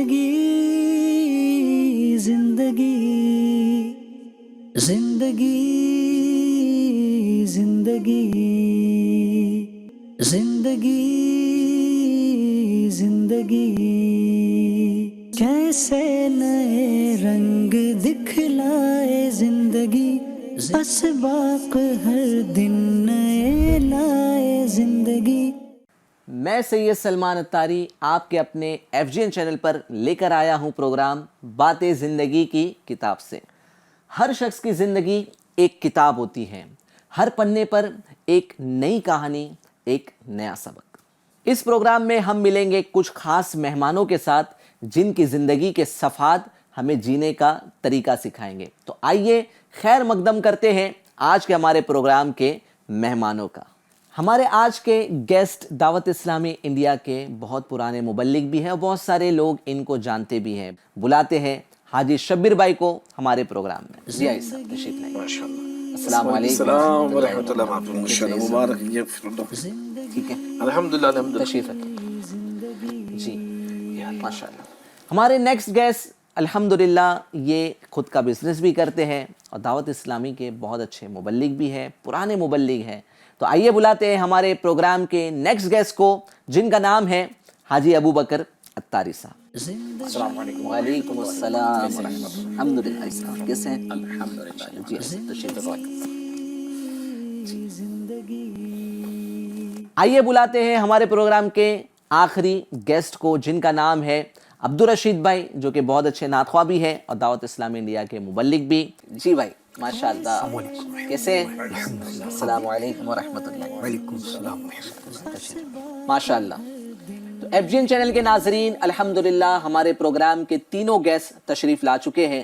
زندگی زندگی زندگی زندگی زندگی زندگی کیسے نئے رنگ دکھلائے زندگی اسباق ہر دن نئے لائے زندگی. میں سید سلمان اتاری آپ کے اپنے ایف جی این چینل پر لے کر آیا ہوں پروگرام باتیں زندگی کی کتاب سے. ہر شخص کی زندگی ایک کتاب ہوتی ہے، ہر پنے پر ایک نئی کہانی، ایک نیا سبق. اس پروگرام میں ہم ملیں گے کچھ خاص مہمانوں کے ساتھ جن کی زندگی کے صفحات ہمیں جینے کا طریقہ سکھائیں گے. تو آئیے خیر مقدم کرتے ہیں آج کے ہمارے پروگرام کے مہمانوں کا. ہمارے آج کے گیسٹ دعوت اسلامی انڈیا کے بہت پرانے مبلغ بھی ہیں اور بہت سارے لوگ ان کو جانتے بھی ہیں. بلاتے ہیں حاجی شبیر بھائی کو ہمارے پروگرام میں. جی آئی صاحب تشریف لائیں. السلام علیکم. السلام ورحمۃ اللہ وبرکاتہ. مبارک یغفر اللہ. ٹھیک ہے، الحمدللہ الحمدللہ. تشریف رکھیں. جی ماشاء اللہ. ہمارے نیکسٹ گیسٹ الحمدللہ یہ خود کا بزنس بھی کرتے ہیں اور دعوت اسلامی کے بہت اچھے مبلغ بھی ہیں، پرانے مبلغ ہیں. تو آئیے بلاتے ہیں ہمارے پروگرام کے نیکسٹ گیسٹ کو جن کا نام ہے حاجی ابو بکر اتاری صاحب. السلام علیکم. وعلیکم السلام ورحمۃ اللہ. الحمدللہ صاحب کیسے ہیں؟ الحمدللہ. جی تشریف رکھیں. آئیے بلاتے ہیں ہمارے پروگرام کے آخری گیسٹ کو جن کا نام ہے عبدالرشید بھائی، جو کہ بہت اچھے نعت خواہ بھی ہیں اور دعوت اسلامی انڈیا کے مبلغ بھی. جی بھائی ماشاء اللہ کیسے ہیں؟ السلام علیکم ورحمۃ اللہ. وعلیکم السلام. ماشاء اللہ. تو ایف جی این چینل کے ناظرین الحمدللہ ہمارے پروگرام کے تینوں گیسٹ تشریف لا چکے ہیں.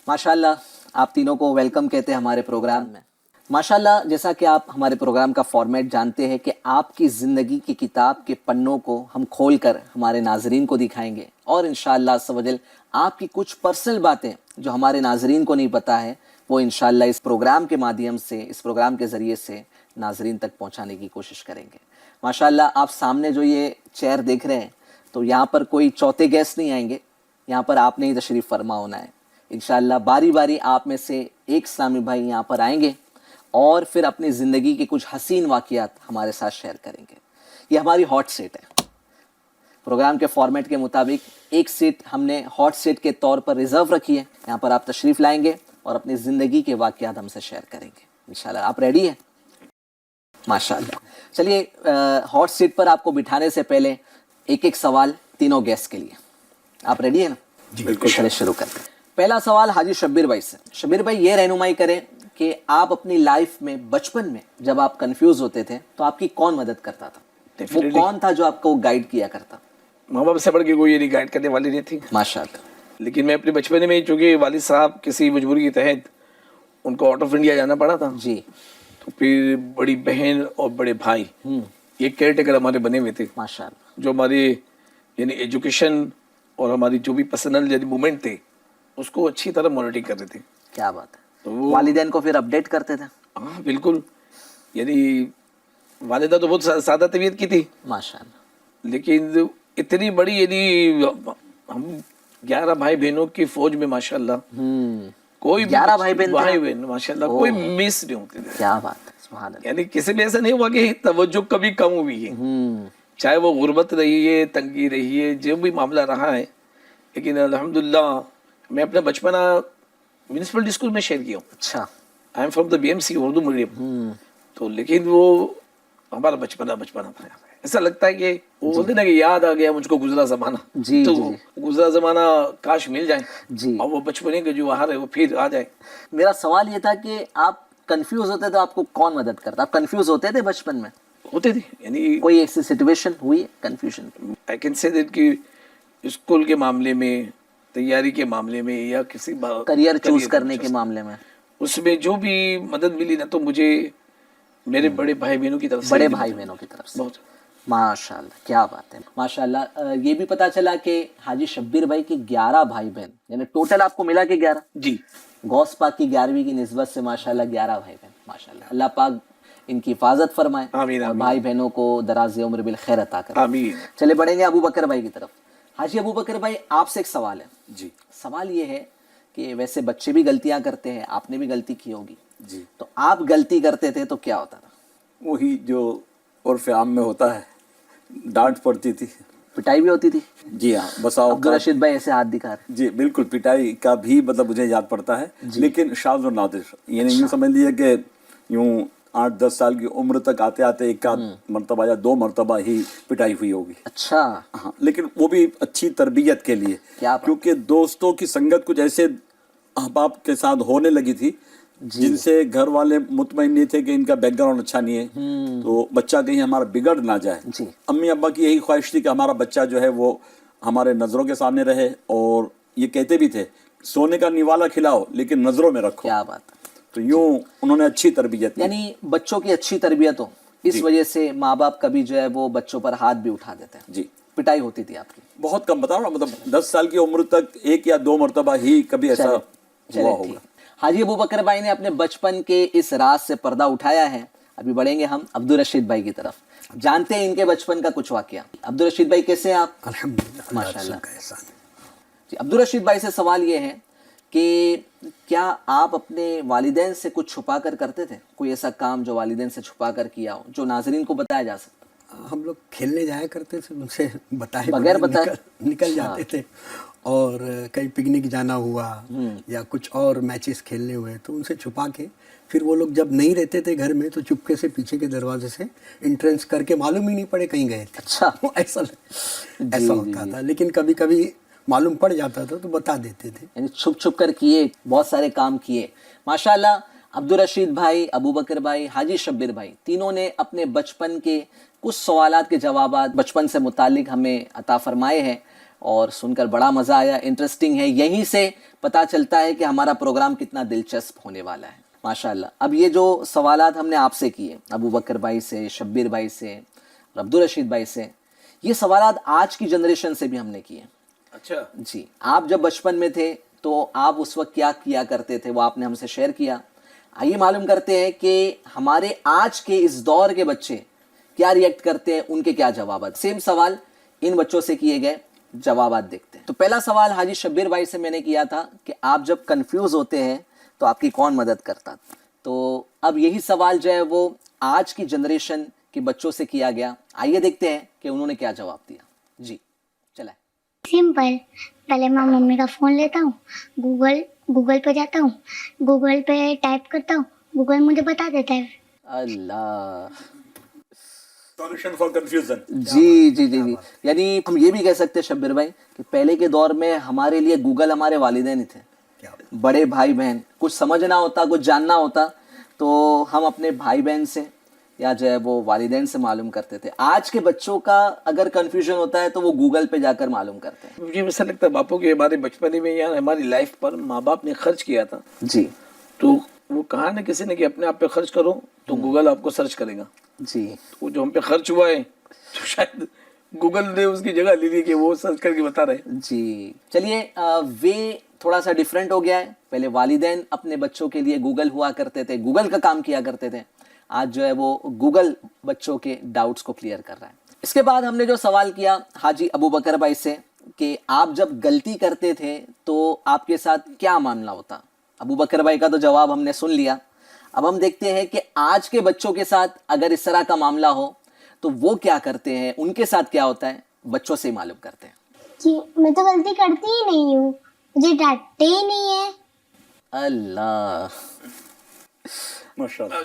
ماشاءاللہ آپ تینوں کو ویلکم کہتے ہیں ہمارے پروگرام میں. ماشاءاللہ جیسا کہ آپ ہمارے پروگرام کا فارمیٹ جانتے ہیں کہ آپ کی زندگی کی کتاب کے پنوں کو ہم کھول کر ہمارے ناظرین کو دکھائیں گے اور انشاءاللہ عز و جل آپ کی کچھ پرسنل باتیں جو ہمارے ناظرین کو نہیں پتہ ہے وہ انشاءاللہ اس پروگرام کے مادھیم سے، اس پروگرام کے ذریعے سے ناظرین تک پہنچانے کی کوشش کریں گے. ماشاءاللہ آپ سامنے جو یہ چیئر دیکھ رہے ہیں تو یہاں پر کوئی چوتھے گیسٹ نہیں آئیں گے، یہاں پر آپ نے ہی تشریف فرما ہونا ہے. انشاءاللہ باری باری آپ میں سے ایک اسلامی بھائی یہاں پر آئیں گے اور پھر اپنی زندگی کے کچھ حسین واقعات ہمارے ساتھ شیئر کریں گے. یہ ہماری ہاٹ سیٹ ہے. پروگرام کے فارمیٹ کے مطابق ایک سیٹ ہم نے ہاٹ سیٹ کے طور پر ریزرو رکھی ہے. یہاں پر آپ تشریف لائیں گے اور اپنی زندگی کے واقعات ہم سے شیئر کریں گے انشاءاللہ. آپ ریڈی ہیں؟ ماشاءاللہ. چلیے ہاٹ سیٹ پر آپ کو بٹھانے سے پہلے ایک ایک سوال تینوں گیسٹ کے لیے. آپ ریڈی ہیں نا؟ جی بالکل. چلے شروع کرتے ہیں. پہلا سوال حاجی شبیر بھائی سے. شبیر بھائی یہ رہنمائی کریں کہ آپ اپنی لائف میں بچپن میں جب آپ کنفیوز ہوتے تھے تو آپ کی کون مدد کرتا تھا؟ وہ کون تھا جو آپ کو گائیڈ کیا کرتا؟ ماں باپ سے بڑھ کے کوئی گائیڈ کرنے والی نہیں تھی ماشاءاللہ. لیکن میں اپنے بچپن میں چونکہ والد صاحب کسی مجبوری کے تحت ان کو آؤٹ آف انڈیا جانا پڑا تھا، جی تو پھر بڑی بہن اور بڑے بھائی یہ کیئر ٹیکر ہمارے بنے ہوئے تھے ماشاءاللہ. جو ہماری یعنی ایجوکیشن اور ہماری جو بھی پرسنل یعنی مومنٹ تھے اس کو اچھی طرح مانیٹرنگ کر رہے تھے. کیا بات ہے. تو وہ والدین کو پھر اپڈیٹ کرتے تھے؟ ہاں بالکل. یعنی والدہ تو بہت سادہ طبیعت کی تھی ماشاءاللہ. لیکن اتنی بڑی یعنی ہم 11 بھائی بہنوں کی فوج میں ماشاءاللہ کوئی 11 بھائی بہن ماشاءاللہ کوئی مس نہیں ہوتے تھے. کیا بات ہے. سبحان اللہ. یعنی کسی میں ایسا نہیں ہوا کہ توجہ کبھی کم ہوئی ہے، چاہے وہ غربت رہی ہے، تنگی رہی ہے، جو بھی معاملہ رہا ہے. لیکن الحمدللہ میں اپنا بچپنا میونسپلٹی اسکول میں شیئر کیا ہوں. اچھا. I am from the B M C Urdu medium. تو لیکن وہ ہمارا بچپنا تھا. ایسا لگتا ہے کہ وہ بولتے نا کہ یاد آ گیا مجھ کو گزرا زمانہ. جی تو گزرا زمانہ کاش مل جائے جی. اور وہ بچپنے کے جو آہار ہے وہ پھر آ جائے. میرا سوال یہ تھا کہ آپ کنفیوز ہوتے تو آپ کو کون مدد کرتا؟ آپ کنفیوز ہوتے تھے بچپن میں؟ ہوتے تھے. یعنی کوئی ایسی سچویشن ہوئی ہے confusion? I can say that کہ اسکول کے معاملے میں، تیاری کے معاملے میں یا کسی کریئر چوز کرنے کے معاملے میں، اس میں جو بھی مدد ملی نا تو مجھے میرے بڑے بھائی بہنوں کی طرف سے. بڑے بھائی بہنوں کی طرف سے. بہت. ماشاءاللہ کیا بات ہے. ماشاءاللہ. یہ بھی پتا چلا کہ حاجی شبیر بھائی کے 11 بھائی بہن، یعنی ٹوٹل آپ کو ملا کے 11. جی. غوث پاک کی 11ویں کی نسبت سے ماشاءاللہ 11 بھائی بہن. ماشاءاللہ. اللہ پاک ان کی حفاظت فرمائے آمین اور آمین. بھائی بہنوں کو دراز عمر بالخیر عطا کرے. آمین. چلے بڑھیں گے ابو بکر بھائی کی طرف. हाजी अबू बकर भाई, आपसे एक सवाल है। जी सवाल ये है कि वैसे बच्चे भी गलतियां करते हैं, आपने भी गलती की होगी, जी, तो आप गलती करते थे तो क्या होता था? वही जो उर्फ आम में होता है, डांट पड़ती थी। पिटाई भी होती थी? जी हाँ, बसाओ अब्दुल रशीद भाई ऐसे हाथ दिखा रहे। जी बिल्कुल, पिटाई का भी मतलब मुझे याद पड़ता है, लेकिन शाज़ और नादिर, यानी यूँ समझ लीजिए कि यूँ 8-10 साल की उम्र तक आते आते एक आध मरतबा या 2 मरतबा ही पिटाई हुई होगी। अच्छा, हाँ, लेकिन वो भी अच्छी तरबियत के लिए, क्या बात। क्योंकि दोस्तों की संगत कुछ ऐसे अहबाब के साथ होने लगी थी जिनसे घर वाले मुतमईन नहीं थे कि इनका बैकग्राउंड अच्छा नहीं है, तो बच्चा कहीं हमारा बिगड़ ना जाए। जी। अम्मी अब्बा की यही ख्वाहिश थी कि हमारा बच्चा जो है वो हमारे नज़रों के सामने रहे, और ये कहते भी थे सोने का निवाला खिलाओ लेकिन नज़रों में रखो। क्या बात है। तो यूँ उन्होंने अच्छी तरबियत दी। यानी बच्चों की अच्छी तरबियत हो, इस वजह से माँ बाप कभी जो है वो बच्चों पर हाथ भी उठा देते हैं। जी, पिटाई होती थी आपकी? बहुत कम, बताओ ना, मतलब 10 साल की उम्र तक 1 या 2 मरतबा ही कभी ऐसा हुआ चले होगा। ठीक। हाजी अबू बकर भाई ने अपने बचपन के इस राज से पर्दा उठाया है। अभी बढ़ेंगे हम अब्दुल रशीद भाई की तरफ, जानते हैं इनके बचपन का कुछ वाकया। अब्दुल रशीद भाई कैसे हैं आप? अल्हम्दुलिल्लाह, माशाल्लाह। का एहसान है। जी, अब्दुल रशीद भाई से सवाल ये है कि क्या आप अपने वालिदैन से कुछ छुपा कर करते थे? कोई ऐसा काम जो वालिदैन से छुपा कर किया हो, जो नाजरीन को बताया जा सकता? हम लोग खेलने जाया करते थे, उनसे बताए बगैर बगैर बताए? निकल जाते थे, और कहीं पिकनिक जाना हुआ या कुछ और मैचेस खेलने हुए तो उनसे छुपा के, फिर वो लोग जब नहीं रहते थे घर में तो चुपके से पीछे के दरवाजे से एंट्रेंस करके मालूम ही नहीं पड़े कहीं गए थे। अच्छा। ऐसा होता था, लेकिन कभी कभी मालूम पड़ जाता था तो बता देते थे। यानी छुप छुप कर किए, बहुत सारे काम किए। माशाल्लाह, अब्दुल रशीद भाई, अबू बकर भाई, हाजी शब्बीर भाई, तीनों ने अपने बचपन के कुछ सवालात के जवाबात बचपन से मुतालिक हमें अता फरमाए हैं, और सुनकर बड़ा मज़ा आया, इंटरेस्टिंग है। यहीं से पता चलता है कि हमारा प्रोग्राम कितना दिलचस्प होने वाला है। माशाल्लाह। अब ये जो सवालात हमने आपसे किए, अबू बकर भाई से, शब्बीर भाई से और अब्दुल रशीद भाई से, ये सवालात आज की जनरेशन से भी हमने किए। अच्छा जी, आप जब बचपन में थे तो आप उस वक्त क्या किया करते थे, वो आपने हमसे शेयर किया। आइए मालूम करते हैं कि हमारे आज के इस दौर के बच्चे क्या रिएक्ट करते हैं, उनके क्या जवाब। सेम सवाल इन बच्चों से किए गए, जवाब देखते हैं। तो पहला सवाल हाजी शब्बीर भाई से मैंने किया था कि आप जब कंफ्यूज होते हैं तो आपकी कौन मदद करता। तो अब यही सवाल जो है वो आज की जनरेशन के बच्चों से किया गया। आइए देखते हैं कि उन्होंने क्या जवाब दिया। जी चला। सिंपल, पहले मैं मम्मी का फ़ोन लेता हूँ, गूगल पे जाता हूँ, गूगल पे टाइप करता हूँ, गूगल मुझे बता देता है। अल्लाह, सॉल्यूशन फॉर कंफ्यूजन। जी जी जी जी। यानी हम ये भी कह सकते हैं शब्बीर भाई कि पहले के दौर में हमारे लिए गूगल हमारे वालिदैन ही थे, बड़े भाई बहन। कुछ समझना होता, कुछ जानना होता तो हम अपने भाई बहन से या जो है वो वालिदैन से मालूम करते थे। आज के बच्चों का अगर कंफ्यूजन होता है तो वो गूगल पे जाकर मालूम करते हैं। मुझे ऐसा लगता है बापू के हमारे बचपन में या हमारी लाइफ पर माँ बाप ने खर्च किया था, जी तो वो कहा ना किसी ने कि अपने आप पे खर्च करो तो गूगल आपको सर्च करेगा। जी, वो जो हम पे खर्च हुआ है तो शायद गूगल ने उसकी जगह ले ली कि वो सर्च करके बता रहे। जी चलिए, वे थोड़ा सा डिफरेंट हो गया है। पहले वालिदैन अपने बच्चों के लिए गूगल हुआ करते थे, गूगल का काम किया करते थे। आज जो है वो गूगल बच्चों के डाउट्स को क्लियर कर रहा है। इसके बाद हमने जो सवाल किया हाजी अबू बकर भाई से कि आप जब गलती करते थे तो आपके साथ क्या मामला होता। अबू बकर भाई का तो जवाब हमने सुन लिया। अब हम देखते हैं कि आज के बच्चों के साथ अगर इस तरह का मामला हो तो वो क्या करते हैं, उनके साथ क्या होता है, बच्चों से ही मालूम करते हैं। कि मैं तो गलती करती ही नहीं हूँ, मुझे डांटते ही नहीं है। अल्लाह, माशाल्लाह,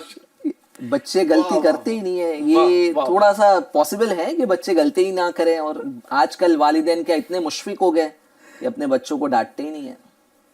बच्चे गलती करते ही नहीं है। ये थोड़ा सा पॉसिबल है कि बच्चे गलती ही ना करें, और आजकल वालिदैन क्या इतने मुशफिक हो गए कि अपने बच्चों को डांटते ही नहीं है।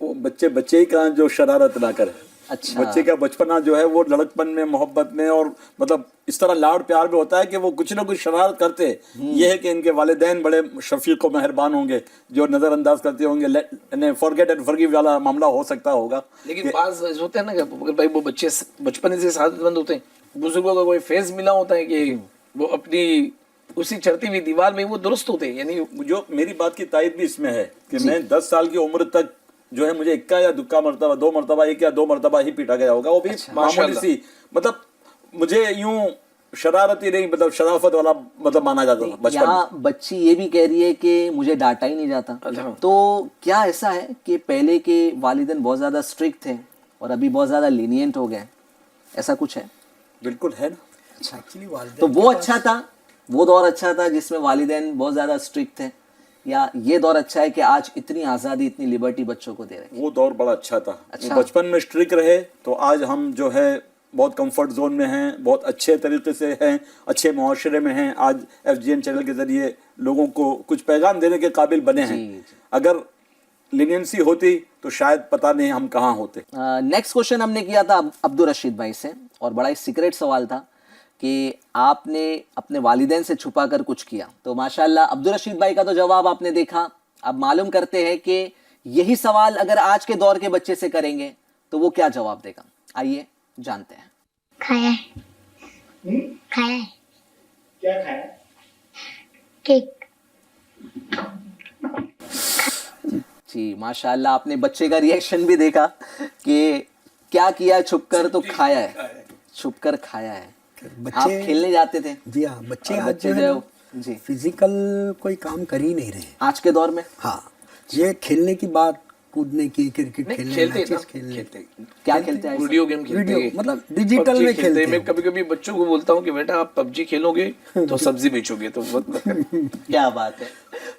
वो बच्चे ही कहाँ जो शरारत ना करे। अच्छा, बच्चे का बचपना जो है वो लड़कपन में, मोहब्बत में और मतलब इस तरह लाड़ प्यार में होता है कि वो कुछ ना कुछ शरारत करते हैं। ये है कि इनके वालिदैन बड़े शफीक और मेहरबान होंगे जो नज़रअंदाज करते होंगे। फॉरगेट एंड फॉरगिव वाला मामला हो सकता होगा। लेकिन बात होता है ना कि भाई वो बच्चे बचपन से सादतमंद होते हैं, बुजुर्गों का कोई फेज मिला होता है कि वो अपनी उसी चढ़ती हुई दीवार में वो दुरुस्त होते हैं। यानी जो मेरी बात की तायद भी इसमें है कि मैं 10 साल की उम्र तक जो है मुझे इक्का या दुक्का मरतबा, 2 मरतबा, 1 या 2 मरतबा ही पीटा गया होगा, वो भी मामूली सी। मतलब मुझे यूं शरारती नहीं, मतलब शराफत वाला मतलब माना जाता था बचपन में। यहाँ बच्ची ये भी कह रही है कि मुझे डांटा ही नहीं जाता, तो क्या ऐसा है कि पहले के वालिदैन बहुत ज़्यादा स्ट्रिक्ट थे और अभी बहुत ज़्यादा लीनियंट हो गए, ऐसा कुछ है? बिल्कुल है ना। एक्चुअली वालिदैन तो वो अच्छा था, वो दौर अच्छा था जिसमें वालिदैन बहुत ज़्यादा स्ट्रिक्ट थे, या ये दौर अच्छा है कि आज इतनी आज़ादी इतनी लिबर्टी बच्चों को दे रहे हैं? वो दौर बड़ा अच्छा था। अच्छा। बचपन में स्ट्रिक्ट रहे तो आज हम जो है बहुत कंफर्ट जोन में हैं, बहुत अच्छे तरीके से हैं, अच्छे मुआशरे में हैं। आज FGN चैनल के ज़रिए लोगों को कुछ पैगाम देने के काबिल बने हैं। अगर लीनियंसी होती तो शायद पता नहीं हम कहाँ होते। नेक्स्ट क्वेश्चन हमने किया था अब्दुल रशीद भाई से, और बड़ा ही सीक्रेट सवाल था कि आपने अपने वालिदैन से छुपा कर कुछ किया। तो माशाल्लाह अब्दुल रशीद भाई का तो जवाब आपने देखा। अब मालूम करते हैं कि यही सवाल अगर आज के दौर के बच्चे से करेंगे तो वो क्या जवाब देगा। आइए जानते हैं। खाया है। खाया है। क्या खाया? केक। जी माशाल्लाह, आपने बच्चे का रिएक्शन भी देखा कि क्या किया, छुपकर तो खाया है, छुपकर खाया है। आप खेलने जाते थे? जी हाँ, बच्चे और आज बच्चे जो है जो ना, जी फिजिकल कोई काम कर ही नहीं रहे आज के दौर में। हाँ, ये खेलने की बात, कूदने की, क्रिकेट खेलने, खेलते मैचेस ना, खेलने, क्या खेलते हैं? वीडियो गेम खेलते वीडियो हैं, मतलब डिजिटल में खेलते हैं। मैं कभी कभी बच्चों को बोलता हूँ कि बेटा आप PUBG खेलोगे तो सब्जी बेचोगे, तो क्या बात है,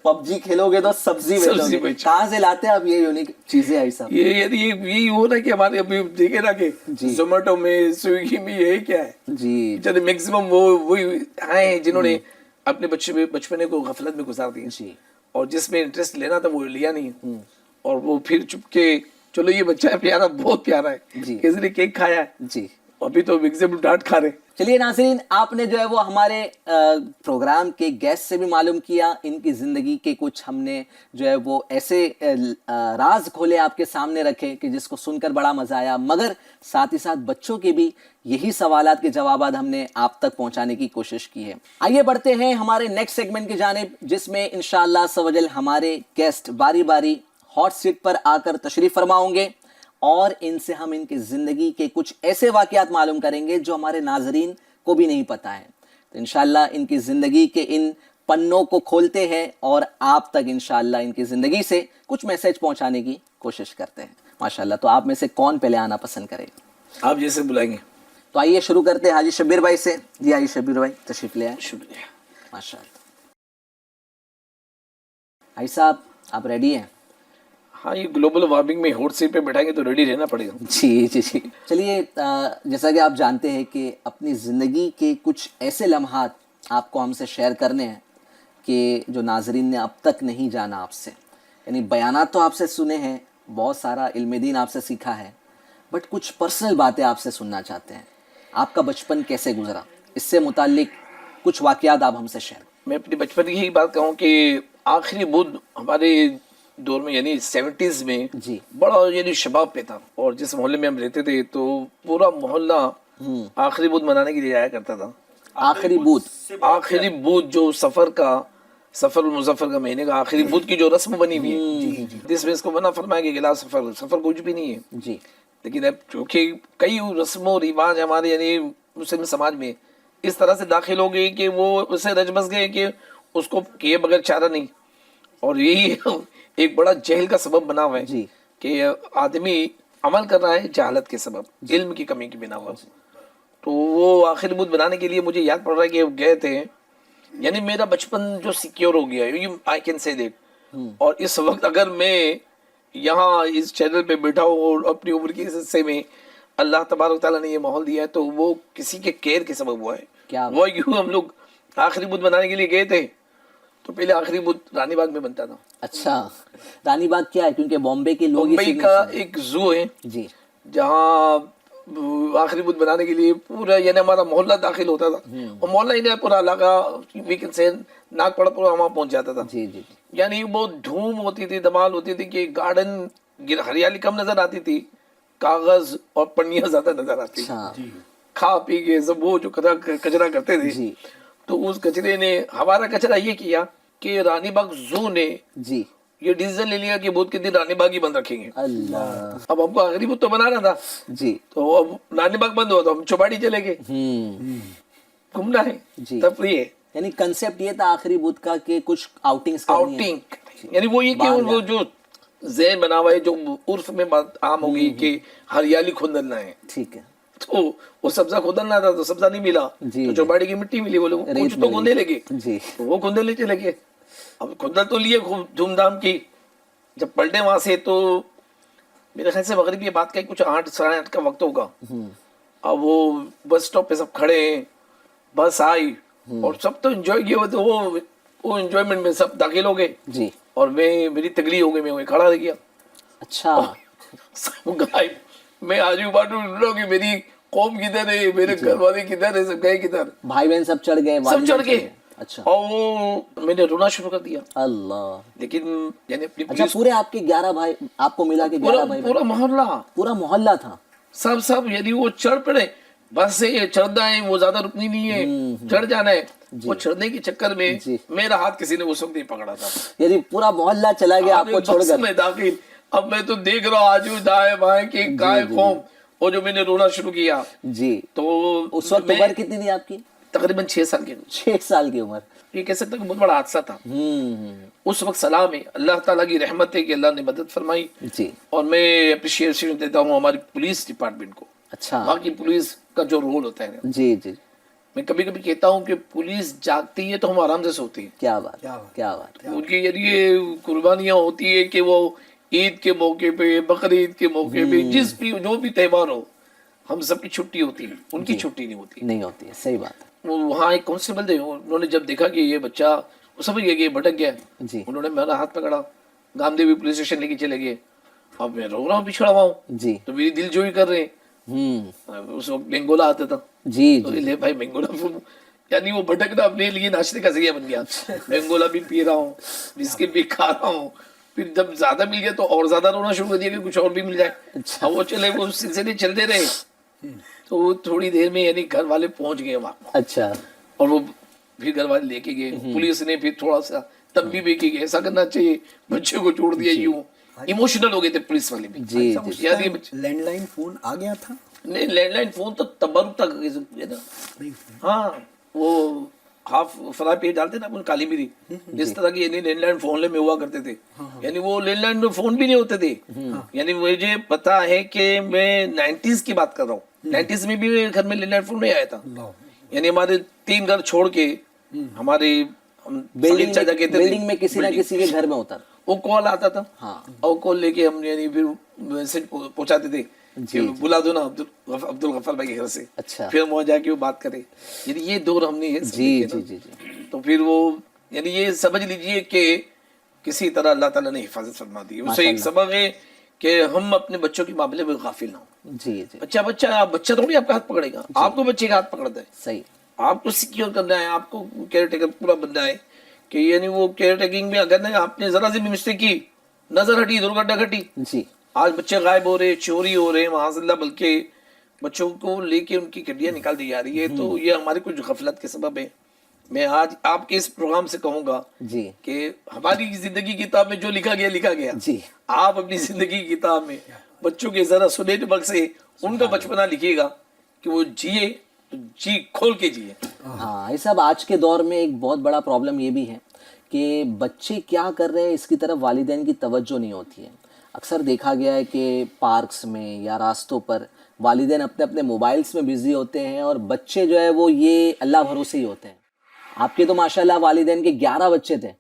पबजी खेलोगे तो सब्जी बेचोगे। बेचो। कहाँ से लाते हैं आप ये यूनिक चीजें आई साहब? ये यदि यही हो ना कि हमारे अभी देखे ना कि जोमेटो में, स्विगी में, यही क्या है जी जब मैक्सिमम वो वही आए हैं जिन्होंने अपने बचपने को गफलत में गुजार दिया जी। और जिसमें इंटरेस्ट लेना था वो लिया नहीं, और वो फिर चुपके चलो ये बच्चा है प्यारा, बहुत प्यारा है, जी। किसी ने केक खाया है, जी। अभी तो मैक्सिमम डांट खा रहे। चलिए नाज़रीन, आपने जो है वो हमारे प्रोग्राम के गेस्ट से भी मालूम किया, इनकी ज़िंदगी के कुछ हमने जो है वो ऐसे राज खोले आपके सामने रखे कि जिसको सुनकर बड़ा मज़ा आया, मगर साथ ही साथ बच्चों के भी यही सवालात के जवाबात हमने आप तक पहुंचाने की कोशिश की है। आइए बढ़ते हैं हमारे नेक्स्ट सेगमेंट की जानिब, जिसमें इंशाअल्लाह सवजल हमारे गेस्ट बारी बारी हॉट सीट पर आकर तशरीफ फरमा होंगे और इनसे हम इनकी ज़िंदगी के कुछ ऐसे वाक़यात मालूम करेंगे जो हमारे नाजरीन को भी नहीं पता है। तो इंशाअल्लाह इनकी ज़िंदगी के इन पन्नों को खोलते हैं और आप तक इंशाअल्लाह इनकी ज़िंदगी से कुछ मैसेज पहुंचाने की कोशिश करते हैं। माशाअल्लाह, तो आप में से कौन पहले आना पसंद करेगा? आप जैसे बुलाएंगे। तो आइए शुरू करते हैं हाजी शब्बीर भाई से। जी आइए शब्बीर भाई, तशरीफ ले आए। शुक्रिया। माशाअल्लाह। भाई साहब, आप रेडी हैं? हाँ, ये ग्लोबल वार्मिंग में हॉट सीट पे बैठाएंगे तो रेडी रहना पड़ेगा। जी जी जी। चलिए, जैसा कि आप जानते हैं कि अपनी ज़िंदगी के कुछ ऐसे लम्हात आपको हमसे शेयर करने हैं कि जो नाजरीन ने अब तक नहीं जाना आपसे। यानी बयानात तो आपसे सुने हैं, बहुत सारा इल्म दीन आपसे सीखा है, बट कुछ पर्सनल बातें आपसे सुनना चाहते हैं। आपका बचपन कैसे गुजरा, इससे मुताल्लिक कुछ वाक़यात आप हमसे शेयर। मैं अपने बचपन की ही बात कहूँ कि आखिरी बुध हमारे दौर में यानी 70s में जी। बड़ा यानी शबाब पे था, और जिस मोहल्ले में हम रहते थे तो पूरा मोहल्ला आखिरी बुध मनाने के लिए आया करता था। आखिरी बुध? आखिरी बुध जो सफर मुजफ्फर का महीने का आखिरी बुध की जो रस्म बनी हुई है, जिसमें इसको मना फरमाया कि गिला सफर कुछ भी नहीं है जी। लेकिन अब चूंकि कई रस्म रिवाज हमारे यानी मुस्लिम समाज में इस तरह से दाखिल हो गई कि वो उसे रच बस गए कि उसको किए बगैर चारा नहीं, और यही एक बड़ा जहल का सबब बना हुआ है जी। कि आदमी अमल कर रहा है जहालत के सबब, इल्म की कमी की बिना पर। तो वो आखिर बुध बनाने के लिए मुझे याद पड़ रहा है कि गए थे, यानी मेरा बचपन जो सिक्योर हो गया, आई कैन से दैट। और इस वक्त अगर मैं यहाँ इस चैनल पे बैठा हूँ और अपनी उम्र के हिस्से में अल्लाह तबारक ताला ने ये माहौल दिया है, तो वो किसी के केयर के सबब हुआ है। क्या वो यूं हम लोग आखिरी बुध बनाने के लिए गए थे तो पहले आखिरी बुध रानी बाग में बनता था। अच्छा, रानी बाग क्या है? क्योंकि बॉम्बे के लोग मुंबई का एक जू है जी, जहाँ आखिरी बुध बनाने के लिए पूरा यानी हमारा मोहल्ला दाखिल होता था, और मोहल्ला ही नहीं पूरा इलाका वीकेंड से नागपड़ा पूरा वहाँ पहुँच जाता था। जी जी। यानी बहुत धूम होती थी, धमाल होती थी कि गार्डन हरियाली कम नजर आती थी, कागज और पन्नियां ज्यादा नजर आती थी। अच्छा। खा पी के सब वो जो कचरा करते थे जी। तो उस कचरे ने हमारा कचरा ये किया कि रानी बाग जू ने जी ये डिसीजन ले लिया कि बुध के दिन रानी बाग ही बंद रखेंगे। अल्लाह। अब हमको आखिरी बुध तो बनाना था, जी। तो अब रानी बाग बंद हुआ तो हम चौपाटी चले गए। घूमना है, जी। तफरीह है, यानी कंसेप्ट ये था आखिरी बुध का कि कुछ आउटिंग्स करनी है। आउटिंग, यानी वो ये कि वो जो ज़हन बना हुआ है, जो उर्फ में बात आम हो गई कि हरियाली खोदना है, ठीक है। तो वो सब्जा खोदना था तो सब्जा नहीं मिला, जी, तो चौबाड़ी की मिट्टी मिली, बोले कुछ रेत तो मिल खोदने गई। लगे, जी। तो वो खोदने ले चले गए। अब खोदना तो लिए खूब धूमधाम की, जब पलटे वहां से तो मेरे ख्याल से मगरिब की बात का कुछ 8 साढ़े 8 का वक्त होगा। अब वो बस स्टॉप पे सब खड़े हैं, बस आई और सब तो एंजॉय किए हुए, तो वो एंजॉयमेंट में सब दाखिल हो गए जी। और मेरी तगली हो गई, मैं वहीं खड़ा रह गया, अच्छा। सब गायब। मैं आजू बाजू ढूंढ रहा हूं कि मेरी कौम किधर है, मेरे घर वाले किधर है, सब गए किधर, भाई बहन सब चढ़ गए, सब वालिदैन चढ़ गए। अच्छा। और वो मैंने रोना शुरू कर दिया, अल्लाह। लेकिन यानी अपनी अच्छा, पुलिस, पूरे आपके 11 भाई, आपको मिला के 11 भाई, पूरा मोहल्ला, पूरा मोहल्ला था। सब यानी वो चढ़ पड़े, बस से ये चढ़ना है, वो ज्यादा रुकनी नहीं है, चढ़ जाना है। वो चढ़ने के चक्कर में जी। मेरा हाथ किसी ने उस वक्त नहीं पकड़ा था, यानी पूरा मोहल्ला चला गया आपको बस छोड़कर। में दाखिल। अब मैं तो देख रहा हूँ आजू दाएं बाएं की काय कौम, और जो मैंने रोना शुरू किया, जी। तो उस वक्त मैं उम्र कितनी थी आपकी? तकरीबन 6 साल के, 6 साल की उम्र। ये कह सकते हैं कि बहुत बड़ा हादसा था। उस वक्त सलाम है, अल्लाह ताला की रहमत है कि अल्लाह ने मदद फरमाई, जी। और मैं अप्रिशिएशन देता हूँ हमारी पुलिस डिपार्टमेंट को। अच्छा। बाकी पुलिस का जो रोल होता है ना, जी जी। मैं कभी कभी कहता हूँ कि पुलिस जागती है तो हम आराम से सोते हैं। क्या बात, क्या बात। उनकी ये कुर्बानियां होती है कि वो ईद के मौके पे, बकरीद के मौके पे, जिस भी जो भी त्योहार हो, हम सबकी छुट्टी होती है, उनकी छुट्टी नहीं होती। नहीं होती है, सही बात है। वो वहाँ एक कांस्टेबल थे, उन्होंने जब देखा कि ये बच्चा, वो समझ गया कि ये भटक गया है, जी। उन्होंने मेरा हाथ पकड़ा, गामदेवी पुलिस स्टेशन लेके चले गए। अब मैं रो रहा हूँ, पिछड़ा हुआ हूँ, जी। तो मेरी दिल जोई कर रहे हैं। उस वक्त बेंगोला आता था, जी तो जी। ले भाई बेंगोला, यानी वो भटकना अपने लिए नाश्ते का जरिया बन गया। बेंगोला भी पी रहा हूँ, बिस्किट भी खा रहा हूँ, फिर जब ज्यादा मिल गया तो और ज्यादा रोना शुरू कर दिया कि कुछ और भी मिल जाए। अच्छा। अब वो चले, वो सिलसिले चलते रहे, तो वो थोड़ी देर में यानी घर वाले पहुंच गए वहां, अच्छा। और वो फिर घर वाले लेके गए, पुलिस ने फिर थोड़ा सा तब भी कि ऐसा करना चाहिए, बच्चे को छोड़ दिया यूं। इमोशनल हो गए थे पुलिस वाले भी। जी अच्छा, जी। उस यानी टाइम लैंडलाइन फोन आ गया था? नहीं, लैंडलाइन फोन तो तबरुक तक है ना। नहीं। हाँ, वो हाफ फ्राई पे डालते ना अपन काली मिरी, जिस तरह की यानी लैंडलाइन फोन में हुआ करते थे, यानी वो लैंडलाइन में फोन भी नहीं होते थे। यानी मुझे पता है कि मैं 90s की बात कर रहा हूँ, 90s में भी मेरे घर में लैंडलाइन फोन नहीं आया था। लो। यानी हमारे 3 घर छोड़ के हमारे बिल्डिंग बिल्डिंग में किसी ना किसी के घर में होता था। वो कॉल आता था, हाँ। और कॉल लेके हम यानी फिर मैसेज पहुंचाते थे कि बुला दो ना अब्दुल गफ्फार भाई के घर से। अच्छा। फिर हम वहाँ जाके वो बात करें, यानी ये दौर हमने ये सब जी देखे जी ना। जी जी। तो फिर वो यानी ये समझ लीजिए कि किसी तरह अल्लाह ताला ने हिफाजत फरमा दी। उससे एक सबक है कि हम अपने बच्चों के मामले में गाफिल ना हो। जी जी। बच्चा थोड़ी आपका हाथ पकड़ेगा, आपको बच्चे का हाथ पकड़ता है, सही। आपको सिक्योर करना है, आपको केयर टेकर पूरा बनना है कि यानी वो केयर टेकिंग में अगर ना आपने जरा सी भी मिस्टेक की, नजर हटी, दुर्घटना घटी, जी। आज बच्चे गायब हो रहे, चोरी हो रहे, माज़अल्लाह, बल्कि बच्चों को लेके उनकी हड्डियां निकाल दी जा रही है। तो ये हमारी कुछ गफलत के सबब है। मैं आज आपके इस प्रोग्राम से कहूंगा जी। कि हमारी जिंदगी की किताब में जो लिखा गया जी। आप अपनी जिंदगी की किताब में बच्चों के जरा सुनेट वक्त से उनका बचपना लिखिएगा कि वो जिए तो जी खोल के जिए। हाँ, ये सब आज के दौर में एक बहुत बड़ा प्रॉब्लम ये भी है कि बच्चे क्या कर रहे हैं इसकी तरफ वालिदैन की तवज्जो नहीं होती है। अक्सर देखा गया है कि पार्क्स में या रास्तों पर वालिदैन अपने अपने मोबाइल्स में बिजी होते हैं और बच्चे जो है वो ये अल्लाह भरोसे ही होते हैं। आपके तो माशाल्लाह वालिदैन के 11 बच्चे थे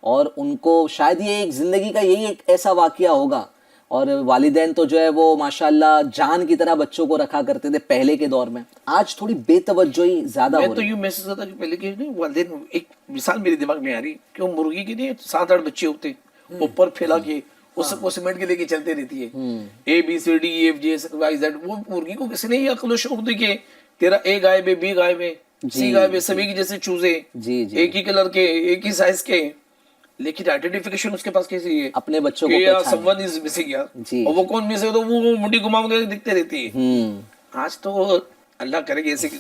और उनको शायद ये एक ज़िंदगी का यही एक ऐसा वाकया होगा, और वालिदैन तो जो है वो माशाल्लाह जान की तरह बच्चों को रखा करते थे पहले के दौर में। आज थोड़ी बेतवज्जोही ज़्यादा हो मैं तो रही है। यूं महसूस होता कि पहले के नहीं वालिदैन, एक मिसाल मेरे दिमाग में आ रही कि वो मुर्गी के लिए 7-8 बच्चे होते, ऊपर फैला के वो सबको सीमेंट के लेके चलते रहती है, ABCDEFGHIZ। वो मुर्गी को किसी ने ये अक्ल शौक दी कि तेरा A गायब है, B गायब है, C गायब है, सभी की जैसे चूजे, जी जी। एक ही कलर के, एक ही साइज के, लेकिन आइडेंटिफिकेशन उसके पास कैसी है अपने बच्चों को कि पहचाने। समवन इज मिसिंग यार, जी। और वो कौन मिस है तो वो मुंडी घुमा के दिखते रहती है। आज तो अल्लाह करे कि ऐसे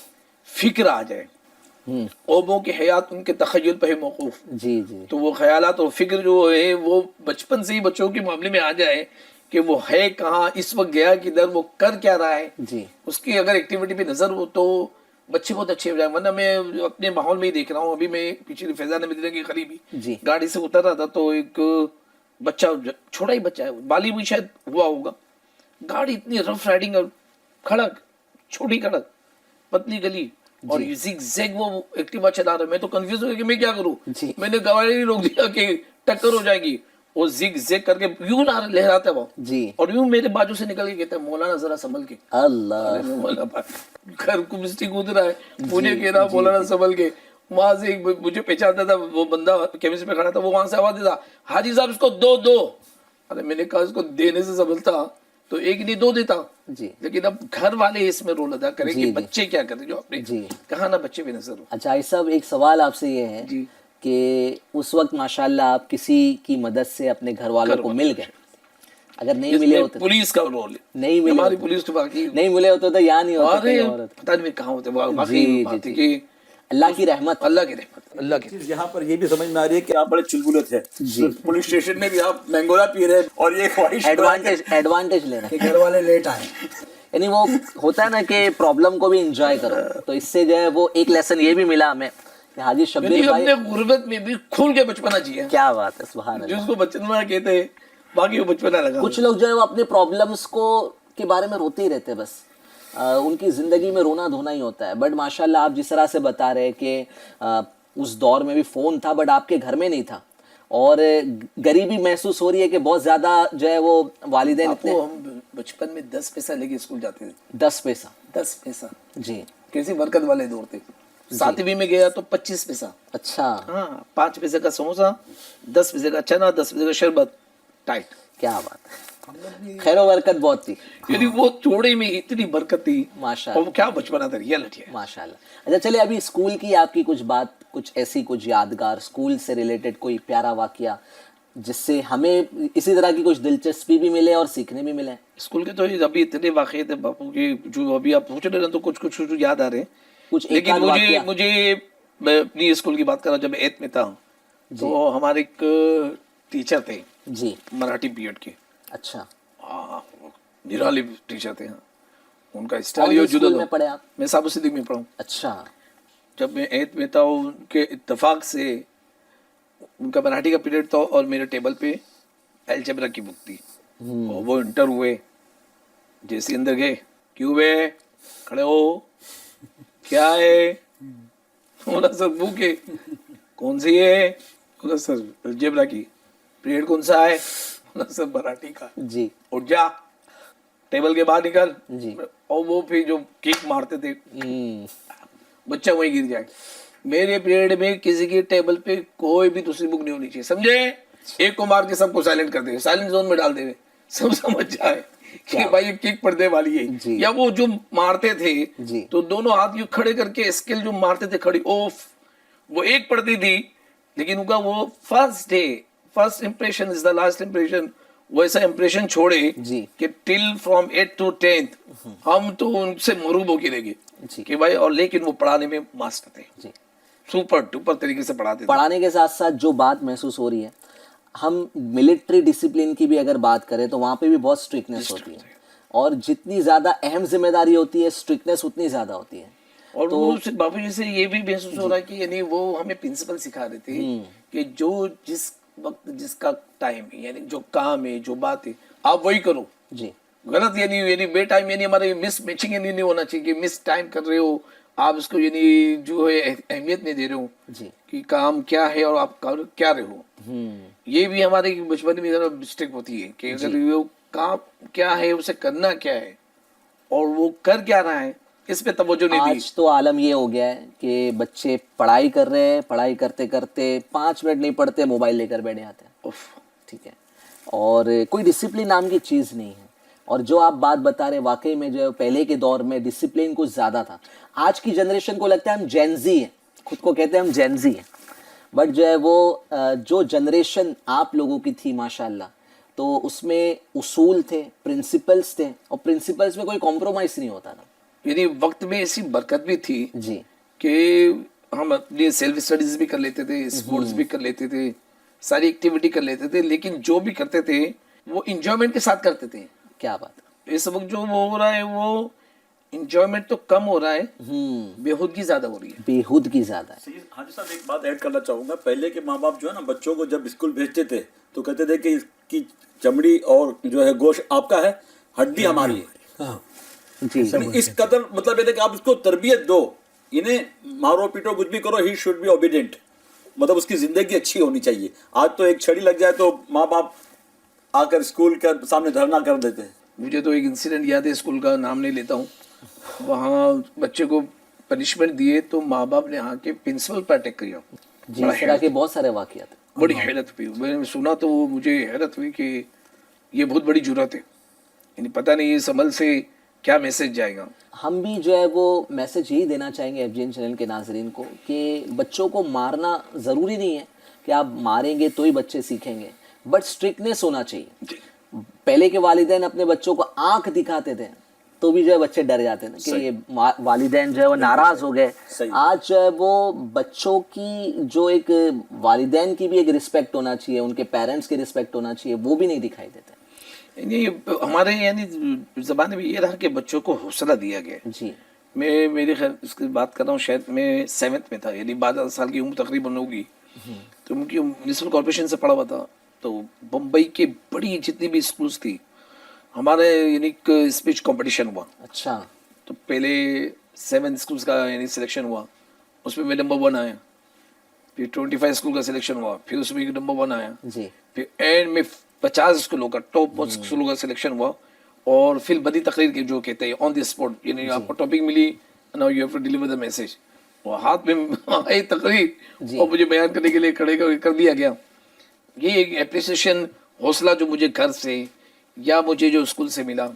फिक्र आ जाए, ओबों की हयात उनके तखय्युल पे है मौकूफ। जी जी। तो वो ख्यालात और फिक्र जो है वो बचपन से ही बच्चों के मामले में आ जाए कि वो है कहाँ, इस वक्त गया किधर, वो कर क्या रहा है, जी। उसकी अगर एक्टिविटी पे नजर हो तो बच्चे बहुत अच्छे हो जाए, वरना मैं अपने माहौल में ही देख रहा हूँ. अभी मैं पिछले फैजान मदीना के करीब जी. ही गाड़ी से उतर रहा था तो एक बच्चा, छोटा ही बच्चा है, बाली भी शायद हुआ होगा, गाड़ी इतनी रफ राइडिंग और खड़क, छोटी खड़क, पतली गली और zigzag वो एक्टिवा चला रहा है. मैं तो कंफ्यूज हो गया कि मैं क्या करूं. जी. मैंने गाड़ी ही रोक दिया कि टक्कर हो जाएगी. वो zigzag करके यूं लहराता है वो जी. और यूं मेरे बाजू से निकल के कहता है मौलाना जरा संभल के. अल्लाह. अरे मैं बोला भाई घर को मिस्टेक कूद रहा है, मुझे कह रहा मौलाना संभल के. वहां से मुझे पहचानता था वो बंदा केमिस्ट में खड़ा था, वो वहां से आवाज देता हाजी साहब इसको दो. अरे मैंने कहा इसको देने से संभलता तो एक नहीं दो देता जी. लेकिन अब घर वाले इसमें रोल अदा करें जी, कि जी. बच्चे क्या कर रहे जो आपने जी. कहा ना, बच्चे भी नजर हो. अच्छा आई साहब, एक सवाल आपसे ये है जी. कि उस वक्त माशाल्लाह आप किसी की मदद से अपने घर वालों को मिल गए, अगर नहीं मिले इसमें होते, पुलिस का रोल है, नहीं मिले हमारी होते, पुलिस तो बाकी नहीं मिले होते तो यहाँ नहीं होते अरे कहीं और होते. पता नहीं कहाँ होते. वाकई जी, बात जी, है जी. कि अल्लाह की रहमत. अल्लाह की रहमत, अल्लाह की. चीज़ यहाँ पर ये भी समझ में आ रही है कि आप बड़े चुलबुले थे. पुलिस स्टेशन में भी आप मैंगोला पी रहे हैं और ये ख्वाहिश एडवांटेज ले रहे हैं. कि घर वाले लेट आए. यानी वो होता है ना कि प्रॉब्लम को भी एंजॉय करो, तो इससे जो है वो एक लेसन ये भी मिला हमें कि हाजी शब्बीर भाई अपने गुर्बत में भी खुल के बचपना जिया, क्या बात है, सुभान अल्लाह. जिसको बचपना कहते हैं, बाकी वो बचपना लगा. कुछ लोग जो है वो अपने प्रॉब्लम्स को के बारे में रोते ही रहते हैं बस. उनकी ज़िंदगी में रोना धोना ही होता है. बट माशाल्लाह आप जिस तरह से बता रहे हैं कि उस दौर में भी फ़ोन था बट आपके घर में नहीं था, और गरीबी महसूस हो रही है कि बहुत ज़्यादा जो है वो वालिदैन इतने. आपको हम बचपन में 10 पैसा लेके स्कूल जाते थे. 10 पैसा. 10 पैसा जी. कैसी बरकत वाले दौर थे. 7वीं में गया तो 25 पैसा. अच्छा. हाँ, 5 पैसे का समोसा, 10 पैसे का चना, 10 पैसे का शरबत, टाइट. क्या बात है. खैर बरकत बहुत थी यानी वो चोड़े में इतनी बरकत थी माशाल्लाह. और वो क्या बचपना था, रियलिटी है. माशाल्लाह. अच्छा चलिए, अभी स्कूल की आपकी कुछ बात, कुछ ऐसी कुछ यादगार स्कूल से रिलेटेड कोई प्यारा वाकया जिससे हमें इसी तरह की कुछ दिलचस्पी भी मिले और सीखने भी मिले. स्कूल के तो अभी इतने वाक़े थे बापू के, जो अभी आप पूछ रहे हैं तो कुछ कुछ याद आ रहे हैं. कुछ एक लेकिन आध वाकया. मुझे मैं अपनी स्कूल की बात कर रहा हूँ. जब 8th में था तो हमारे एक टीचर थे जी. मराठी पीरियड के. अच्छा. निराली टीचर थे. हाँ, उनका कौन स्टाइल से जुदा स्कूल था. में पढ़े आप? मैं साबु सिद्दीक में पढ़ा हूँ. अच्छा. जब मैं 8th में था उनके इत्तेफाक से उनका मराठी का पीरियड था और मेरे टेबल पे अलजेब्रा की बुक थी. और वो इंटर हुए, जैसे अंदर गए, क्यों बे खड़े हो, क्या है. बोला सर बुक है. कौन सी है. बोला सर अलजेब्रा की. पीरियड कौन सा है. बोला सर मराठी का. जी. उठ जा, टेबल के बाहर निकल. जी. और वो फिर जो किक मारते थे, हम्म. बच्चा वहीं गिर जाए. मेरे पीरियड में किसी की टेबल पे कोई भी दूसरी बुक नहीं होनी चाहिए, समझे. एक को मार के सबको साइलेंट कर दे, साइलेंट जोन में डाल दे, सब समझ जाए कि भाई ये किक पड़ने वाली है. या वो जो मारते थे जी. तो दोनों हाथ यूं खड़े करके स्किल जो मारते थे खड़ी, ओफ, वो एक पड़ती थी लेकिन उनका वो first impression is the last impression. वैसा इंप्रेशन छोड़े जी. कि till from 8th to 10th हम तो उनसे मरूब होके रह गए जी. कि भाई. और लेकिन वो पढ़ाने में मास्टर थे, जी. सुपर डुपर तरीके से पढ़ाते थे. पढ़ाने के साथ साथ जो बात महसूस हो रही है, हम मिलिट्री डिसिप्लिन की भी अगर बात करें तो वहाँ पे भी बहुत स्ट्रिक्टनेस होती है, और जितनी ज़्यादा अहम जिम्मेदारी होती है स्ट्रिक्टनेस उतनी ज़्यादा होती है. और वो बाबू जी से ये भी महसूस हो रहा है कि यानी वो हमें प्रिंसिपल सिखा रहे थे कि जो जिस वक्त जिसका टाइम है, यानी जो काम है, जो बात है, आप वही करो. जी. गलत यानी बे टाइम यानी हमारे मिस मैचिंग यानी नहीं होना चाहिए कि मिस टाइम कर रहे हो आप, इसको यानी जो है अहमियत नहीं दे रहे हो जी. कि काम क्या है और आप कर क्या रहे हो. ये भी हमारे बचपन में जरा मिस्टेक होती है कि अगर वो काम क्या है, उसे करना क्या है और वो कर क्या रहा है, इस पे तवज्जो नहीं दी. आज तो आलम ये हो गया है कि बच्चे पढ़ाई कर रहे हैं, पढ़ाई करते करते 5 मिनट नहीं पढ़ते, मोबाइल लेकर बैठ जाते हैं. उफ. ठीक है. और कोई डिसिप्लिन नाम की चीज़ नहीं है. और जो आप बात बता रहे वाकई में जो है पहले के दौर में डिसिप्लिन कुछ ज़्यादा था. आज की जनरेशन को लगता है हम जेनजी हैं, खुद को कहते हैं हम जेनजी हैं, बट जो है वो जो जनरेशन आप लोगों की थी माशाल्लाह, तो उसमें उसूल थे, प्रिंसिपल्स थे, और प्रिंसिपल्स में कोई कॉम्प्रोमाइज़ नहीं होता था. यानी वक्त में ऐसी बरकत भी थी जी. कि हम अपनी सेल्फ स्टडीज भी कर लेते थे, स्पोर्ट्स भी कर लेते थे, सारी एक्टिविटी कर लेते थे, लेकिन जो भी करते थे वो इंजॉयमेंट के साथ करते थे. क्या बात है. इस वक्त जो वो हो रहा है वो इंजॉयमेंट तो कम हो रहा है, बेहूदगी ज्यादा हो रही है। बेहूदगी ज्यादा है। हाजी साहब एक बात ऐड करना चाहूँगा, पहले के माँ बाप जो है ना बच्चों को जब स्कूल भेजते थे तो कहते थे कि इसकी चमड़ी और जो है गोश्त आपका है, हड्डी हमारी है। हाँ, जी इस कदर मतलब ये था कि आप इसको तरबियत दो, इन्हें मारो पीटो कुछ भी करो, ही शुड बी ओबीडियंट, मतलब उसकी जिंदगी अच्छी होनी चाहिए। आज तो एक छड़ी लग जाए तो माँ बाप आकर स्कूल के सामने धरना कर देते हैं। मुझे तो एक इंसिडेंट याद है, स्कूल का नाम नहीं लेता हूँ, वहाँ बच्चे को पनिशमेंट दिए तो माँ बाप ने आके प्रिंसिपल पर अटैक किया। जी, इस तरह के बहुत सारे वाकयात हैं। बड़ी हैरत हुई, मैंने सुना तो मुझे हैरत हुई कि ये बहुत बड़ी जुर्रत है, यानी पता नहीं इस अमल से क्या मैसेज जाएगा। हम भी जो है वो मैसेज यही देना चाहेंगे एफजीएन चैनल के नाजरीन को कि बच्चों को मारना ज़रूरी नहीं है कि आप मारेंगे तो ही बच्चे सीखेंगे, बट स्ट्रिक्टनेस होना चाहिए। पहले के वालिदैन अपने बच्चों को आंख दिखाते थे तो भी जो है बच्चे डर जाते थे कि ये वालिदैन जो है वो नाराज़ हो गए। आज जो है वो बच्चों की जो एक वालिदैन की भी एक रिस्पेक्ट होना चाहिए, उनके पेरेंट्स की रिस्पेक्ट होना चाहिए, वो भी नहीं दिखाई देते। यानी हमारे यानी ज़माने में ये रहा कि बच्चों को हौसला दिया गया। जी, मैं मेरे ख्याल इसकी बात कर रहा हूँ, शायद मैं 7th में था, यानी 12 साल की उम्र तकरीबन होगी, तो उनकी म्यूनिसिपल कॉर्पोरेशन से पढ़ा हुआ था। तो बम्बई के बड़ी जितनी भी स्कूल्स थी, हमारे यानी स्पीच कंपटीशन हुआ। अच्छा, तो पहले 7 स्कूल्स का यानी सिलेक्शन हुआ, उसमें मैं नंबर 1 आया। फिर 25 स्कूल का सिलेक्शन हुआ, फिर उसमें नंबर 1 आया। जी, फिर एंड में 50 स्कूलों का टॉप स्कूलों का सिलेक्शन हुआ। और फिर बदी तकरीर के जो कहते हैं ऑन द स्पॉट, यानी आपको टॉपिक मिली, now you have to deliver the message, वो हाथ में आई तकरीर और मुझे बयान करने के लिए खड़े कर दिया गया। ये एक एप्रिसिएशन, हौसला जो मुझे घर से या मुझे जो स्कूल से मिला,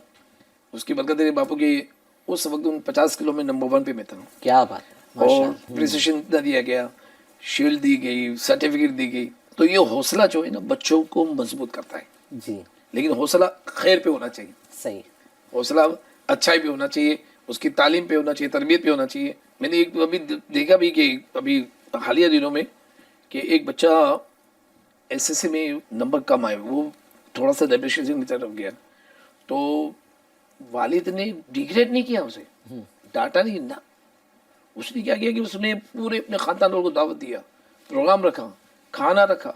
उसकी बरकत है बापू की। उस वक्त उन 50 किलो में नंबर 1 पे मैं था। क्या बात है। और एप्रिसिएशन दिया गया, शील्ड दी गई, सर्टिफिकेट दी गई। तो ये हौसला जो है ना बच्चों को मजबूत करता है। जी, लेकिन हौसला खैर पे होना चाहिए, सही, हौसला अच्छाई पे होना चाहिए, उसकी तालीम पे होना चाहिए, तरबियत पे होना चाहिए। मैंने एक अभी देखा भी कि अभी हालिया दिनों में कि एक बच्चा एसएससी में नंबर कम आए, वो थोड़ा सा डिप्रेशन की तरफ गया, तो वालिद ने डिग्रेड नहीं किया उसे, डांटा नहीं ना। उसने क्या किया कि उसने पूरे अपने खानदान को दावत दिया, प्रोग्राम रखा, खाना रखा,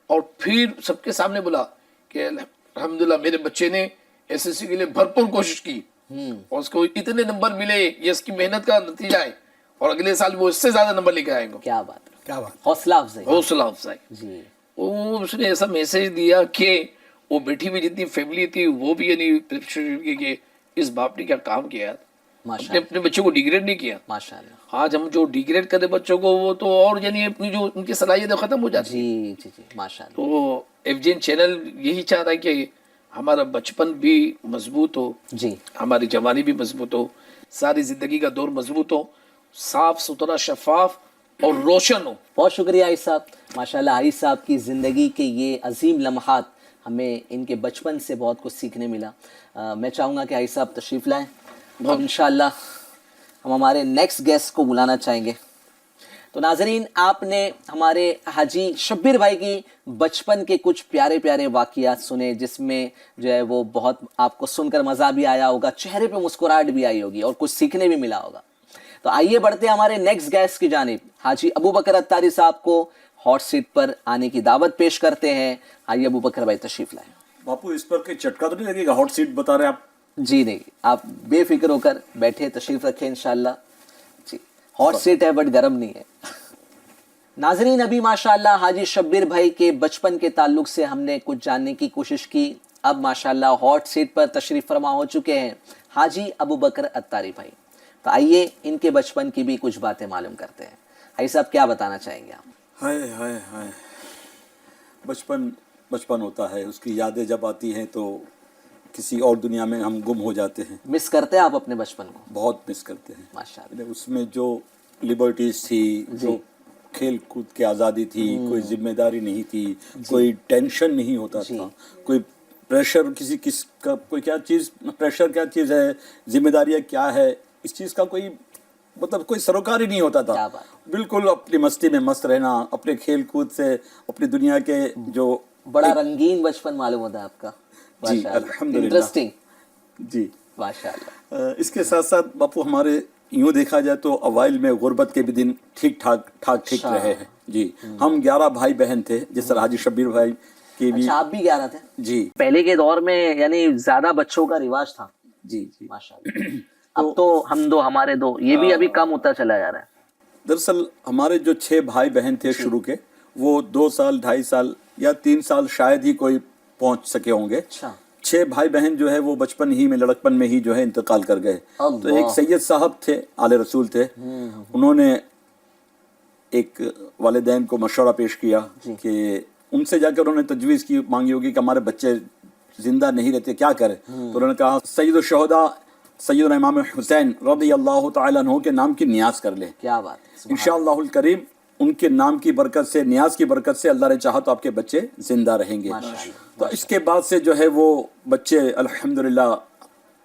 और फिर सबके सामने बोला कि अल्हम्दुलिल्लाह मेरे बच्चे ने एसएससी के लिए भरपूर कोशिश की और उसको इतने नंबर मिले, ये इसकी मेहनत का नतीजा है, और अगले साल वो इससे ज्यादा नंबर लेकर आएंगे। क्या बात है, क्या बात। हौसला अफजाई। हौसला अफजाई। जी, वो उसने ऐसा मैसेज दिया कि वो बैठी हुई जितनी फैमिली थी वो भी यानी कि इस बाप ने क्या काम किया, अपने माशाल्लाह, अपने बच्चों को डिग्रेड नहीं किया। माशाल्लाह। आज हम जो डिग्रेड करे बच्चों को, वो तो और यानी अपनी जो उनकी सलाहियत खत्म हो जाती है। जी जी जी, माशाल्लाह। तो एफजीएन चैनल यही चाहता है कि हमारा बचपन भी मजबूत हो, जी, हमारी जवानी भी मजबूत हो, सारी जिंदगी का दौर मजबूत हो, साफ सुथरा, शफाफ और रोशन हो। बहुत शुक्रिया आइस साहब, माशाल्लाह आइस साहब की ज़िंदगी के ये अजीम लम्हात, हमें इनके बचपन से बहुत कुछ सीखने मिला। मैं चाहूँगा कि आइस साहब तशरीफ़ लाएँ। अब इंशाल्लाह हम हमारे नेक्स्ट गेस्ट को बुलाना चाहेंगे। तो नाजरीन, आपने हमारे हाजी शब्बीर भाई की बचपन के कुछ प्यारे प्यारे वाक़ियात सुने, जिसमें जो है वो बहुत आपको सुनकर मज़ा भी आया होगा, चेहरे पे मुस्कुराहट भी आई होगी और कुछ सीखने भी मिला होगा। तो आइए बढ़ते हैं हमारे नेक्स्ट गेस्ट की जानिब। हाजी अबू बकर अत्तारी साहब को हॉट सीट पर आने की दावत पेश करते हैं। आइए अबू बकर भाई तशरीफ़ लाएँ। बापू इस पर कोई चटका तो नहीं लगेगा, हॉट सीट बता रहे आप? जी नहीं, आप बेफिक्र होकर बैठे तशरीफ रखें इंशाल्लाह। जी, हॉट सीट है बट गर्म नहीं है। नाजरीन, अभी माशाल्लाह हाजी शब्बीर भाई के बचपन के ताल्लुक से हमने कुछ जानने की कोशिश की। अब माशाल्लाह हॉट सीट पर तशरीफ फरमा हो चुके हैं हाजी अबू बकर अत्तारी भाई। तो आइए इनके बचपन की भी कुछ बातें मालूम करते हैं। भाई साहब, क्या बताना चाहेंगे आप? हाय हाय हाय, बचपन बचपन होता है, उसकी यादें जब आती हैं तो किसी और दुनिया में हम गुम हो जाते हैं। मिस करते हैं आप अपने बचपन को? बहुत मिस करते हैं माशाल्लाह। उसमें जो लिबर्टीज थी, जो खेल कूद की आज़ादी थी, कोई जिम्मेदारी नहीं थी, कोई टेंशन नहीं होता था, कोई प्रेशर किस का, कोई क्या चीज़, प्रेशर क्या चीज़ है, जिम्मेदारियाँ क्या है, इस चीज़ का कोई मतलब कोई सरोकार ही नहीं होता था। बिल्कुल अपनी मस्ती में मस्त रहना, अपने खेल कूद से अपनी दुनिया के जो बड़ा रंगीन बचपन मालूम होता है आपका। जी अल्हम्दुलिल्लाह। इंटरेस्टिंग। जी माशाल्लाह। اس کے ساتھ ساتھ باپو ہمارے یوں دیکھا جائے تو اوائل میں غربت کے بھی دن ٹھیک ٹھاک رہے ہیں جی. ہم 11 بھائی بہن تھے، جس طرح حاجی شبیر بھائی کے بھی. اچھا آپ بھی 11 تھے جی پہلے کے دور میں، یعنی زیادہ بچوں کا رواج تھا. جی جی. ماشاءاللہ. اب تو ہم دو ہمارے دو، یہ بھی ابھی کم ہوتا چلا جا رہا ہے. دراصل ہمارے جو 6 بھائی بہن تھے شروع کے، وہ 2 سال 2.5 سال یا 3 سال شاید ہی کوئی پہنچ سکے ہوں گے. اچھا 6 بھائی بہن جو ہے وہ بچپن ہی میں، لڑکپن میں ہی جو ہے انتقال کر گئے. تو ایک سید صاحب تھے، آل رسول تھے، انہوں نے ایک والدین کو مشورہ پیش کیا کہ ان سے جا کر انہوں نے تجویز کی مانگی ہوگی کہ ہمارے بچے زندہ نہیں رہتے، کیا کریں. تو انہوں نے کہا سید الشہداء سیدنا امام حسین رضی اللہ تعالیٰ عنہ کے نام کی نیاز کر لیں. کیا بات ہے. انشاءاللہ الکریم ان کے نام کی برکت سے، نیاز کی برکت سے اللہ نے چاہا تو آپ کے بچے زندہ رہیں گے. تو اس کے بعد سے جو ہے وہ بچے الحمدللہ،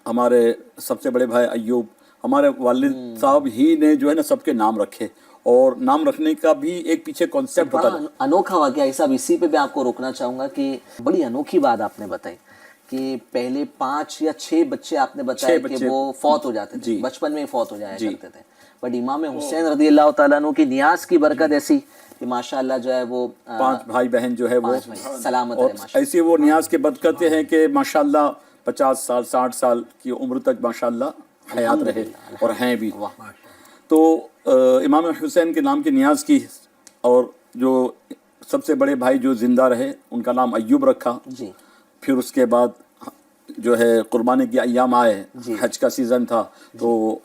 ہمارے سب سے بڑے بھائی ایوب، ہمارے والد صاحب ہی نے جو ہے نا سب کے نام رکھے. اور نام رکھنے کا بھی ایک پیچھے کانسیپٹ ہوتا ہے. انوکھا واقعہ ہے صاحب. اسی پہ بھی آپ کو روکنا چاہوں گا کہ بڑی انوکھی بات آپ نے بتائی کہ پہلے 5 یا 6 بچے آپ نے بتایا کہ وہ فوت ہو جاتے تھے، بچپن میں فوت ہو جایا کرتے تھے. بٹ امام حسین رضی اللہ تعالیٰ عنہ کی نیاز کی برکت ایسی کہ ماشاءاللہ جو ہے وہ 5 بھائی بہن جو ہے وہ سلامت اور رہے. ایسی وہ نیاز کے برکتیں ہیں کہ ماشاءاللہ 50 سال 60 سال کی عمر تک ماشاءاللہ حیات رہے اور ہیں بھی. تو امام حسین کے نام کی نیاز کی، اور جو سب سے بڑے بھائی جو زندہ رہے ان کا نام ایوب رکھا. جی. پھر اس کے بعد جو ہے قربانی کے ایام آئے، حج کا سیزن تھا، تو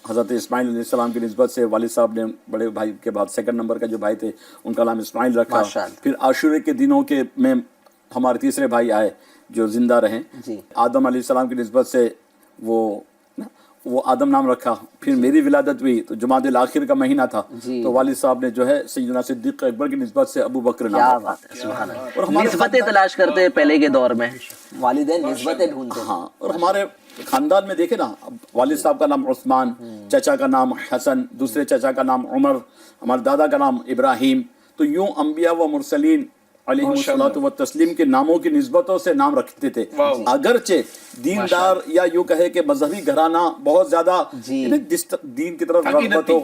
حضرت اسماعیل علیہ السلام کی نسبت سے والد صاحب نے بڑے بھائی کے بعد 2nd نمبر کا جو بھائی تھے ان کا نام اسماعیل رکھا. پھر عاشورے کے دنوں کے میں ہمارے تیسرے بھائی آئے جو زندہ رہیں. آدم علیہ السلام کی نسبت سے وہ آدم نام رکھا. پھر میری ولادت ہوئی تو جمادی الاخر کا مہینہ تھا، تو والد صاحب نے جو ہے سیدنا صدیق اکبر کی نسبت سے ابو بکر نام رکھا. نسبتیں تلاش کرتے پہلے کے دور میں، والدین نسبتیں ڈھونڈتے. ہاں. اور ہمارے خاندان میں دیکھیں نا، والد صاحب کا نام عثمان، چچا کا نام حسن، دوسرے چچا کا نام عمر، ہمارے دادا کا نام ابراہیم. تو یوں انبیاء و مرسلین علیہ الصلوۃ والتسلیم کے ناموں کی نسبتوں سے نام رکھتے تھے. اگرچہ دیندار یا یوں کہے کہ مذہبی گھرانہ بہت زیادہ دین کی طرف رغبت ہو،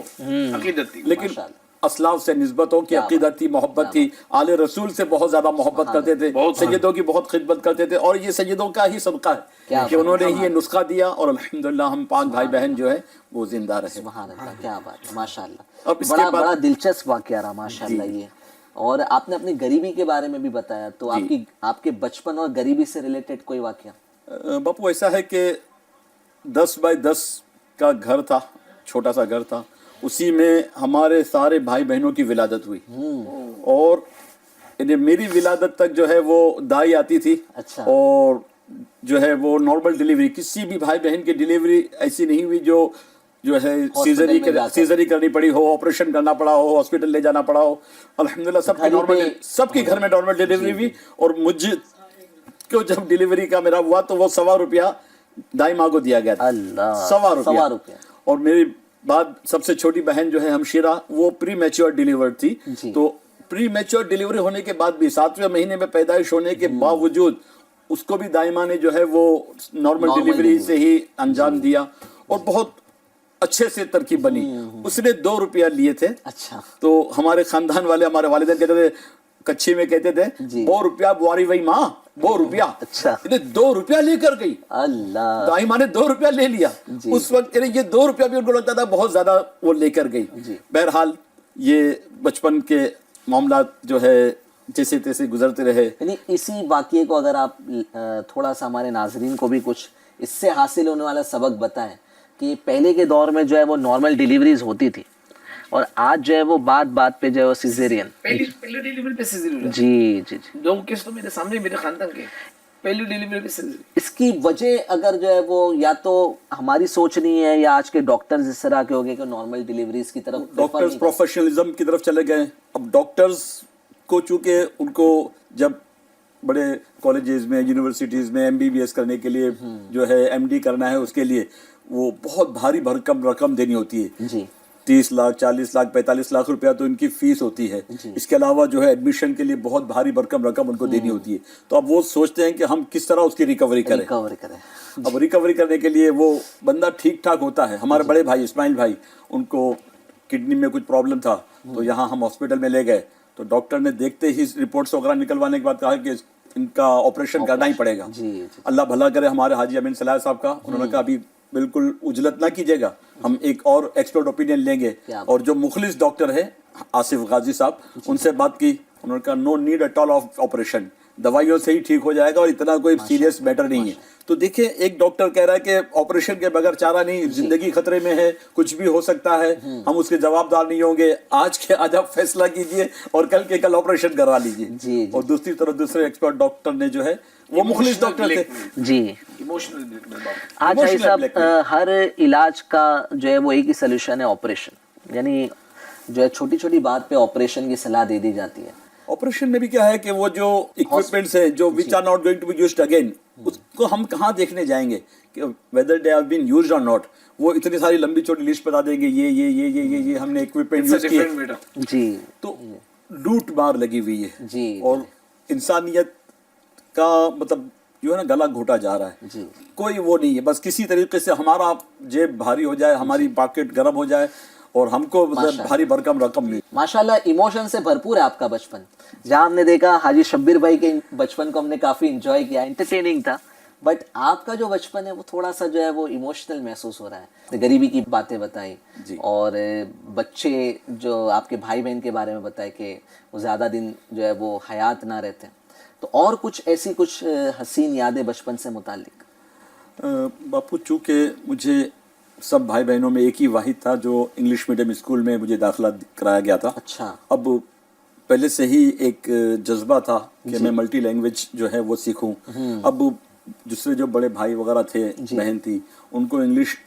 لیکن اسلاف سے نسبتوں کی عقیدت تھی، محبت تھی. آل رسول سے بہت زیادہ محبت کرتے تھے، سیدوں کی بہت خدمت کرتے تھے. اور یہ سیدوں کا ہی صدقہ ہے کہ انہوں نے یہ نسخہ دیا، اور الحمدللہ ہم 5 بھائی بہن جو ہے وہ زندہ رہے. سبحان اللہ. کیا بات ہے. ماشاءاللہ. بڑا دلچسپ واقعہ رہا ماشاءاللہ یہ. اور آپ نے اپنی غریبی کے بارے میں بھی بتایا، تو آپ کے بچپن اور غریبی سے ریلیٹڈ کوئی واقعہ؟ باپو ایسا ہے کہ 10 بائی 10 کا گھر تھا، چھوٹا سا گھر تھا. اسی میں ہمارے سارے بھائی بہنوں کی ولادت ہوئی، اور میری ولادت تک جو ہے وہ دائی آتی تھی. اور جو ہے وہ نارمل ڈیلیوری، کسی بھی بھائی بہن کی ڈیلیوری ایسی نہیں ہوئی جو ہے سیزری کرنی پڑی ہو، آپریشن کرنا پڑا ہو، ہاسپٹل لے جانا پڑا ہو. الحمدللہ سب کی گھر میں نارمل ڈیلیوری ہوئی. اور مجھ کو جب ڈیلیوری کا میرا ہوا تو وہ ₹100 دائی ماں کو دیا گیا تھا. ₹100. اور میری بعد سب سے چھوٹی بہن جو ہے ہمشیرہ، وہ پری میچور ڈیلیورڈ تھی. تو پری میچور ڈیلیوری ہونے کے بعد بھی 7ویں مہینے میں پیدائش ہونے کے باوجود اس کو بھی دائمہ نے جو ہے وہ نارمل ڈیلیوری سے ہی انجام دیا، اور بہت اچھے سے ترکیب بنی. اس نے ₹2 لیے تھے. تو ہمارے خاندان والے، ہمارے والدین کہتے تھے، کچھی میں کہتے تھے ₹2 بواری وہی ماں ₹2. ₹2 لے کر گئی. دائی ماں نے ₹2 لے لیا. اس وقت یہ ₹2 بھی ان کو لگتا تھا بہت زیادہ، وہ لے کر گئی. بہرحال یہ بچپن کے معاملات جو ہے جیسے تیسے گزرتے رہے. یعنی اسی واقعے کو اگر آپ تھوڑا سا ہمارے ناظرین کو بھی کچھ اس سے حاصل ہونے والا سبق بتائیں کہ پہلے کے دور میں جو ہے وہ نارمل ڈیلیوریز ہوتی تھی، اور آج جو ہے وہ بات پہ جو ہے وہ سیزیرین. پہلی ڈیلیوری پہ سیزیرین. جی. 2 کیس تو میرے سامنے، میرے خاندان کے پہلی ڈیلیوری پہ سیزیرین. اس کی وجہ اگر جو ہے وہ یا تو ہماری سوچ نہیں ہے، یا آج کے ڈاکٹرز اس طرح کے ہو گئے کہ نارمل ڈیلیوریز کی طرف، ڈاکٹرز پروفیشنلزم کی طرف چلے گئے. اب ڈاکٹرز کو چونکہ ان کو جب بڑے کالجز میں، یونیورسٹیز میں MBBS کرنے کے لیے جو ہے MD کرنا ہے، اس کے لیے وہ بہت بھاری بھرکم رقم دینی ہوتی ہے. 30 लाख 40 लाख 45 लाख रुपया तो इनकी फीस होती है, इसके अलावा जो है एडमिशन के लिए बहुत भारी भरकम रकम उनको देनी होती है। तो अब वो सोचते हैं कि हम किस तरह उसकी रिकवरी करें। अब रिकवरी करने के लिए वो बंदा ठीक ठाक होता है। हमारे बड़े भाई इस्माइल भाई, उनको किडनी में कुछ प्रॉब्लम था, तो यहाँ हम हॉस्पिटल में ले गए, तो डॉक्टर ने देखते ही रिपोर्ट्स वगैरह निकलवाने के बाद कहा कि इनका ऑपरेशन करना ही पड़ेगा। अल्लाह भला करे हमारे हाजी अमीन सलाह साहब का, उन्होंने कहा अभी बिल्कुल उजलत ना कीजिएगा, हम एक और एक्सपर्ट ओपिनियन लेंगे। और जो मुखलिस डॉक्टर है आसिफ गाजी साहब, उनसे बात की, उन्होंने कहा no need at all of operation, दवाइयों से ही ठीक हो जाएगा और इतना कोई सीरियस मैटर नहीं है। तो देखिए एक डॉक्टर कह रहा है कि ऑपरेशन के बगैर चारा नहीं, जिंदगी खतरे में है, कुछ भी हो सकता है, हम उसके जवाबदार नहीं होंगे, आज के आज आप फैसला कीजिए और कल के कल ऑपरेशन करवा लीजिए। और दूसरी तरफ दूसरे एक्सपर्ट डॉक्टर ने जो है वो मुखलिस डॉक्टर थे जी। आज भाई साहब हर इलाज का जो है वो एक ही सोल्यूशन है, ऑपरेशन। यानी जो है छोटी छोटी बात पे ऑपरेशन की सलाह दे दी जाती है। ऑपरेशन में भी क्या है कि वो जो इक्विपमेंट्स हैं जो which are not going to be used again, उसको हम कहाँ देखने जाएंगे कि whether they have been used और नॉट। वो इतनी सारी लंबी चौड़ी लिस्ट बता देंगे, ये हमने इक्विपमेंट यूज किए जी। तो लूट मार लगी हुई है जी। और इंसानियत का मतलब जो है ना गला घोटा जा रहा है जी। कोई वो नहीं है, बस किसी तरीके से हमारा जेब भारी हो जाए, हमारी पॉकेट गर्म हो जाए और हमको मतलब भारी भरकम रकम मिले। माशाल्लाह इमोशन से भरपूर है आपका बचपन। जहाँ हमने देखा हाजी शब्बीर भाई के बचपन को हमने काफी इंजॉय किया, एंटरटेनिंग था, बट आपका जो बचपन है वो थोड़ा सा जो है वो इमोशनल महसूस हो रहा है। गरीबी की बातें बताई और बच्चे जो आपके भाई बहन के बारे में बताए कि वो ज्यादा दिन जो है वो हयात ना रहते, तो और कुछ ऐसी कुछ हसीन यादें बचपन से मुतालिक? बापू चूँकि मुझे सब भाई बहनों में एक ही वाहिद था जो इंग्लिश मीडियम स्कूल में मुझे दाखिला कराया गया था। अच्छा। अब पहले से ही एक जज्बा था कि मैं मल्टी लैंग्वेज जो है वो सीखूं। अब दूसरे जो बड़े भाई वगैरह थे, बहन थी, उनको इंग्लिश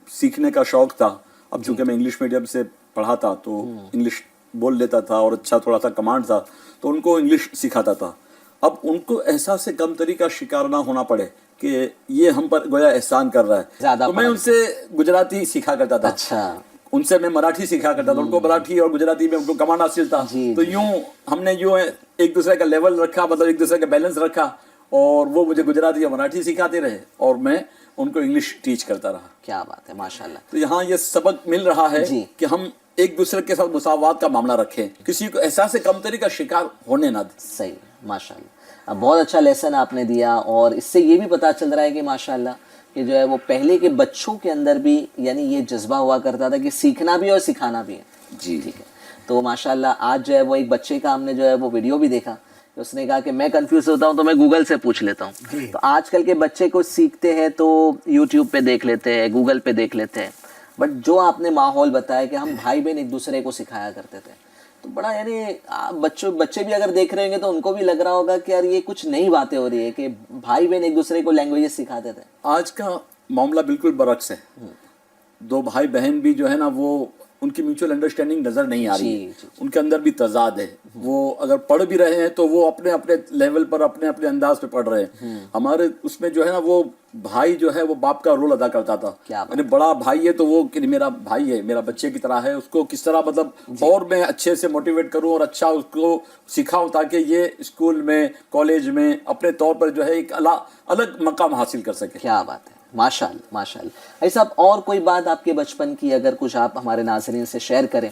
सीखने का शौक था। अब चूंकि मैं इंग्लिश मीडियम से पढ़ा था तो इंग्लिश बोल लेता था और अच्छा थोड़ा सा कमांड था, तो उनको इंग्लिश सिखाता था। अब उनको एहसास से कमतरी का शिकार ना होना पड़े कि ये हम पर गोया एहसान कर रहा है, तो मैं उनसे गुजराती सीखा करता था। अच्छा। उनसे मैं मराठी सीखा करता था, उनको मराठी और गुजराती में उनको कमांड हासिल था। तो यूं हमने यूं एक दूसरे का लेवल रखा, मतलब एक दूसरे का बैलेंस रखा, और वो मुझे गुजराती और मराठी सिखाते रहे और मैं उनको इंग्लिश टीच करता रहा। क्या बात है, माशाल्लाह। तो यहाँ ये सबक मिल रहा है कि हम एक दूसरे के साथ मुसावात का मामला रखें, किसी को एहसास कमतरी का शिकार होने ना दें। सही, माशाल्लाह। बहुत अच्छा लेसन आपने दिया और इससे ये भी पता चल रहा है कि माशाल्लाह कि जो है वो पहले के बच्चों के अंदर भी यानी ये जज्बा हुआ करता था कि सीखना भी और सिखाना भी है। जी ठीक है। तो माशाल्लाह आज जो है वो एक बच्चे का हमने जो है वो वीडियो भी देखा, तो उसने कहा कि मैं कंफ्यूज होता हूँ तो मैं गूगल से पूछ लेता हूँ। तो आजकल के बच्चे को सीखते हैं तो यूट्यूब पे देख लेते हैं, गूगल पे देख लेते हैं, बट जो आपने माहौल बताया कि हम भाई बहन एक दूसरे को सिखाया करते थे, तो बड़ा यानी बच्चे भी अगर देख रहे होंगे तो उनको भी लग रहा होगा कि यार ये कुछ नई बातें हो रही है कि भाई बहन एक दूसरे को लैंग्वेजेस सिखाते थे। आज का मामला बिल्कुल बरक्स है। दो भाई बहन भी जो है ना वो उनकी म्यूचुअल अंडरस्टैंडिंग नजर नहीं आ रही है, उनके अंदर भी तजाद है। वो अगर पढ़ भी रहे हैं तो वो अपने अपने लेवल पर अपने अपने अंदाज पे पढ़ रहे हैं। हमारे उसमें जो है ना वो भाई जो है वो बाप का रोल अदा करता था। यानी बड़ा भाई है तो वो कि मेरा भाई है, मेरा बच्चे की तरह है, उसको किस तरह मतलब और मैं अच्छे से मोटिवेट करूं और अच्छा उसको सिखाऊं ताकि ये स्कूल में कॉलेज में अपने तौर पर जो है एक अलग मकाम हासिल कर सके। क्या बात है, माशाल्लाह माशाल्लाह। ऐसा और कोई बात आपके बचपन की अगर कुछ आप हमारे नाज़रीन से शेयर करें,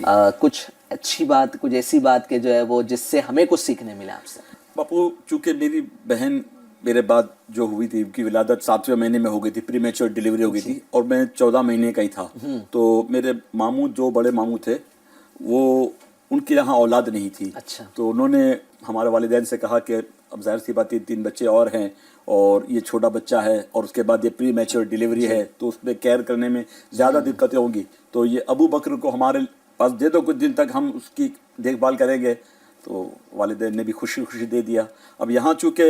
कुछ अच्छी बात, कुछ ऐसी बात के जो है वो जिससे हमें कुछ सीखने मिला आपसे? बापू चूंकि मेरी बहन मेरे बाद जो हुई थी, उनकी विलादत 7वें महीने में हो गई थी, प्रीमेच्योर डिलीवरी हो गई थी और मैं 14 महीने का ही था। तो मेरे मामू जो बड़े मामू थे वो उनके यहाँ औलाद नहीं थी। अच्छा। तो उन्होंने हमारे वालिदैन से कहा कि अब जाहिर सी बात 3 बच्चे और हैं और ये छोटा बच्चा है और उसके बाद ये प्री मैच्योर डिलीवरी है, तो उसमें केयर करने में ज़्यादा दिक्कतें होंगी, तो ये अबू बकर को हमारे पास दे दो, कुछ दिन तक हम उसकी देखभाल करेंगे। तो वालिदैन ने भी खुशी खुशी दे दिया। अब यहाँ चूँकि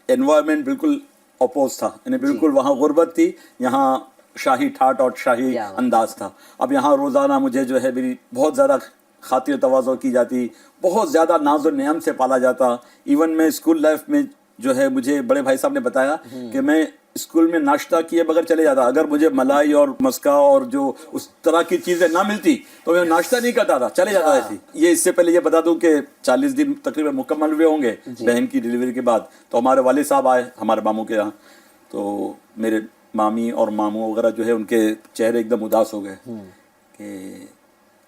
एनवायरनमेंट बिल्कुल अपोज था, यानी बिल्कुल वहाँ गुर्बत थी, यहाँ शाही ठाट और शाही अंदाज था। अब यहाँ रोज़ाना मुझे जो है मेरी बहुत ज़्यादा खातिर तवाज़ो की जाती, बहुत ज़्यादा नाज और नियम से पाला जाता। इवन मैं स्कूल लाइफ में जो है मुझे बड़े भाई साहब ने बताया कि मैं स्कूल में नाश्ता किए बगैर चले जाता। अगर मुझे मलाई और मस्का और जो उस तरह की चीज़ें ना मिलती तो मैं नाश्ता नहीं करता था, चले जाता ऐसे। ये इससे पहले ये बता दूं कि 40 दिन तकरीबन मुकम्मल हुए होंगे बहन की डिलीवरी के बाद, तो हमारे वाले साहब आए हमारे मामू के यहाँ, तो मेरे मामी और मामू वगैरह जो है उनके चेहरे एकदम उदास हो गए कि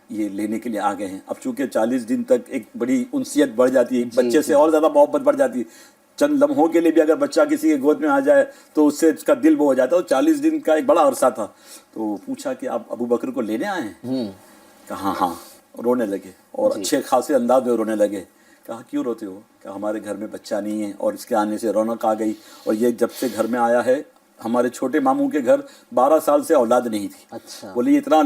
ये लेने के लिए आ गए हैं। अब चूंकि 40 दिन तक एक बड़ी उनसियत बढ़ जाती है, बच्चे से और ज़्यादा मोहब्बत बढ़ जाती है। चंद लम्हों के लिए भी अगर बच्चा किसी के गोद में आ जाए तो उससे उसका दिल वो हो जाता है। तो 40 दिन का एक बड़ा अरसा था। तो पूछा कि आप अबू बकर को लेने आए हैं? कहा हाँ। रोने लगे और अच्छे खासे अंदाज में रोने लगे। कहा क्यों रोते हो? कहा हमारे घर में बच्चा नहीं है और इसके आने से रौनक आ गई, और ये जब से घर में आया है, हमारे छोटे मामू के घर 12 साल से औलाद नहीं थी। अच्छा। बोले ये इतना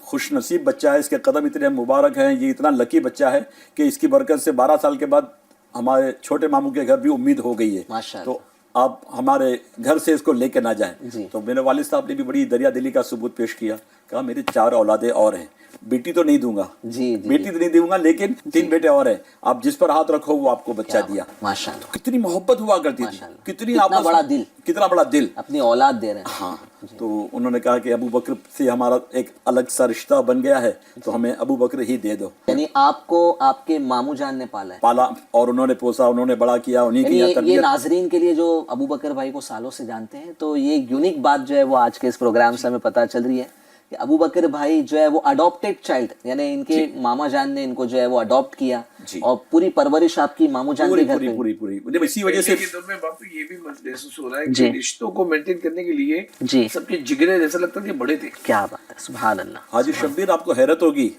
खुश नसीब बच्चा है, इसके कदम इतने मुबारक हैं, ये इतना लकी बच्चा है कि इसकी बरकत से 12 साल के बाद हमारे छोटे मामू के घर भी उम्मीद हो गई है। माशाअल्लाह। तो आप हमारे घर से इसको लेके ना जाएं। तो मेरे वालिद साहब ने भी बड़ी दरिया दिली का सबूत पेश किया। कहा मेरे 4 औलादे और हैं, बेटी तो नहीं दूंगा, जी, बेटी तो नहीं दूंगा, लेकिन 3 बेटे और हैं, आप जिस पर हाथ रखो वो आपको बच्चा दिया। माशाअल्लाह। तो कितनी मोहब्बत हुआ करती थी, माशाअल्लाह। कितनी कितना आपस बड़ा दिल। कितना बड़ा दिल। अपनी औलाद दे रहे हैं। हाँ। तो उन्होंने कहा कि अबू बकर से हमारा एक अलग सा रिश्ता बन गया है, तो हमें अबू बकर ही दे दो। यानी आपको आपके मामू जान ने पाला है। पाला और उन्होंने पोसा, उन्होंने बड़ा किया, उन्हीं की ये तरबियत। नाजरीन के लिए जो अबू बकर भाई को सालों से जानते हैं, तो ये एक यूनिक बात जो है वो आज के इस प्रोग्राम से हमें पता चल रही है कि अबू बकर भाई जो है वो अडॉप्टेड चाइल्ड, यानी इनके मामा जान ने इनको जो है वो अडॉप्ट किया और पूरी परवरिश आपकी मामू जान के घर पे। पूरी इसी वजह से में बापू ये भी महसूस हो रहा है कि रिश्तों को मेंटेन करने के लिए जी सबके जिगरे जैसा लगता था बड़े थे। क्या बात है, सुभान अल्लाह। हाजी शब्बीर, आपको हैरत होगी,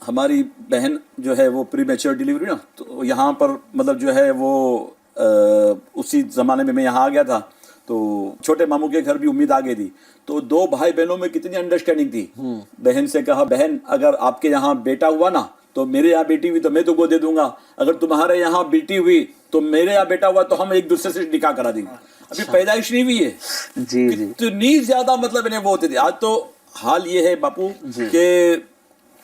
हमारी बहन जो है वो प्री मैच्योर डिलीवरी ना, तो यहाँ पर मतलब जो है वो उसी ज़माने में मैं यहाँ आ गया था, तो छोटे मामू के घर भी उम्मीद आ गई थी। तो 2 भाई बहनों में कितनी अंडरस्टैंडिंग थी। बहन से कहा, बहन अगर आपके यहाँ बेटा हुआ ना तो मेरे यहाँ बेटी हुई तो मैं तुमको दे दूंगा, अगर तुम्हारे यहाँ बेटी हुई तो मेरे यहाँ बेटा हुआ तो हम एक दूसरे से निकाह करा देंगे। अभी पैदाइश नहीं हुई है। जी जी। कितनी ज्यादा मतलब इन्हें वो होती थी। आज तो हाल ये है बापू कि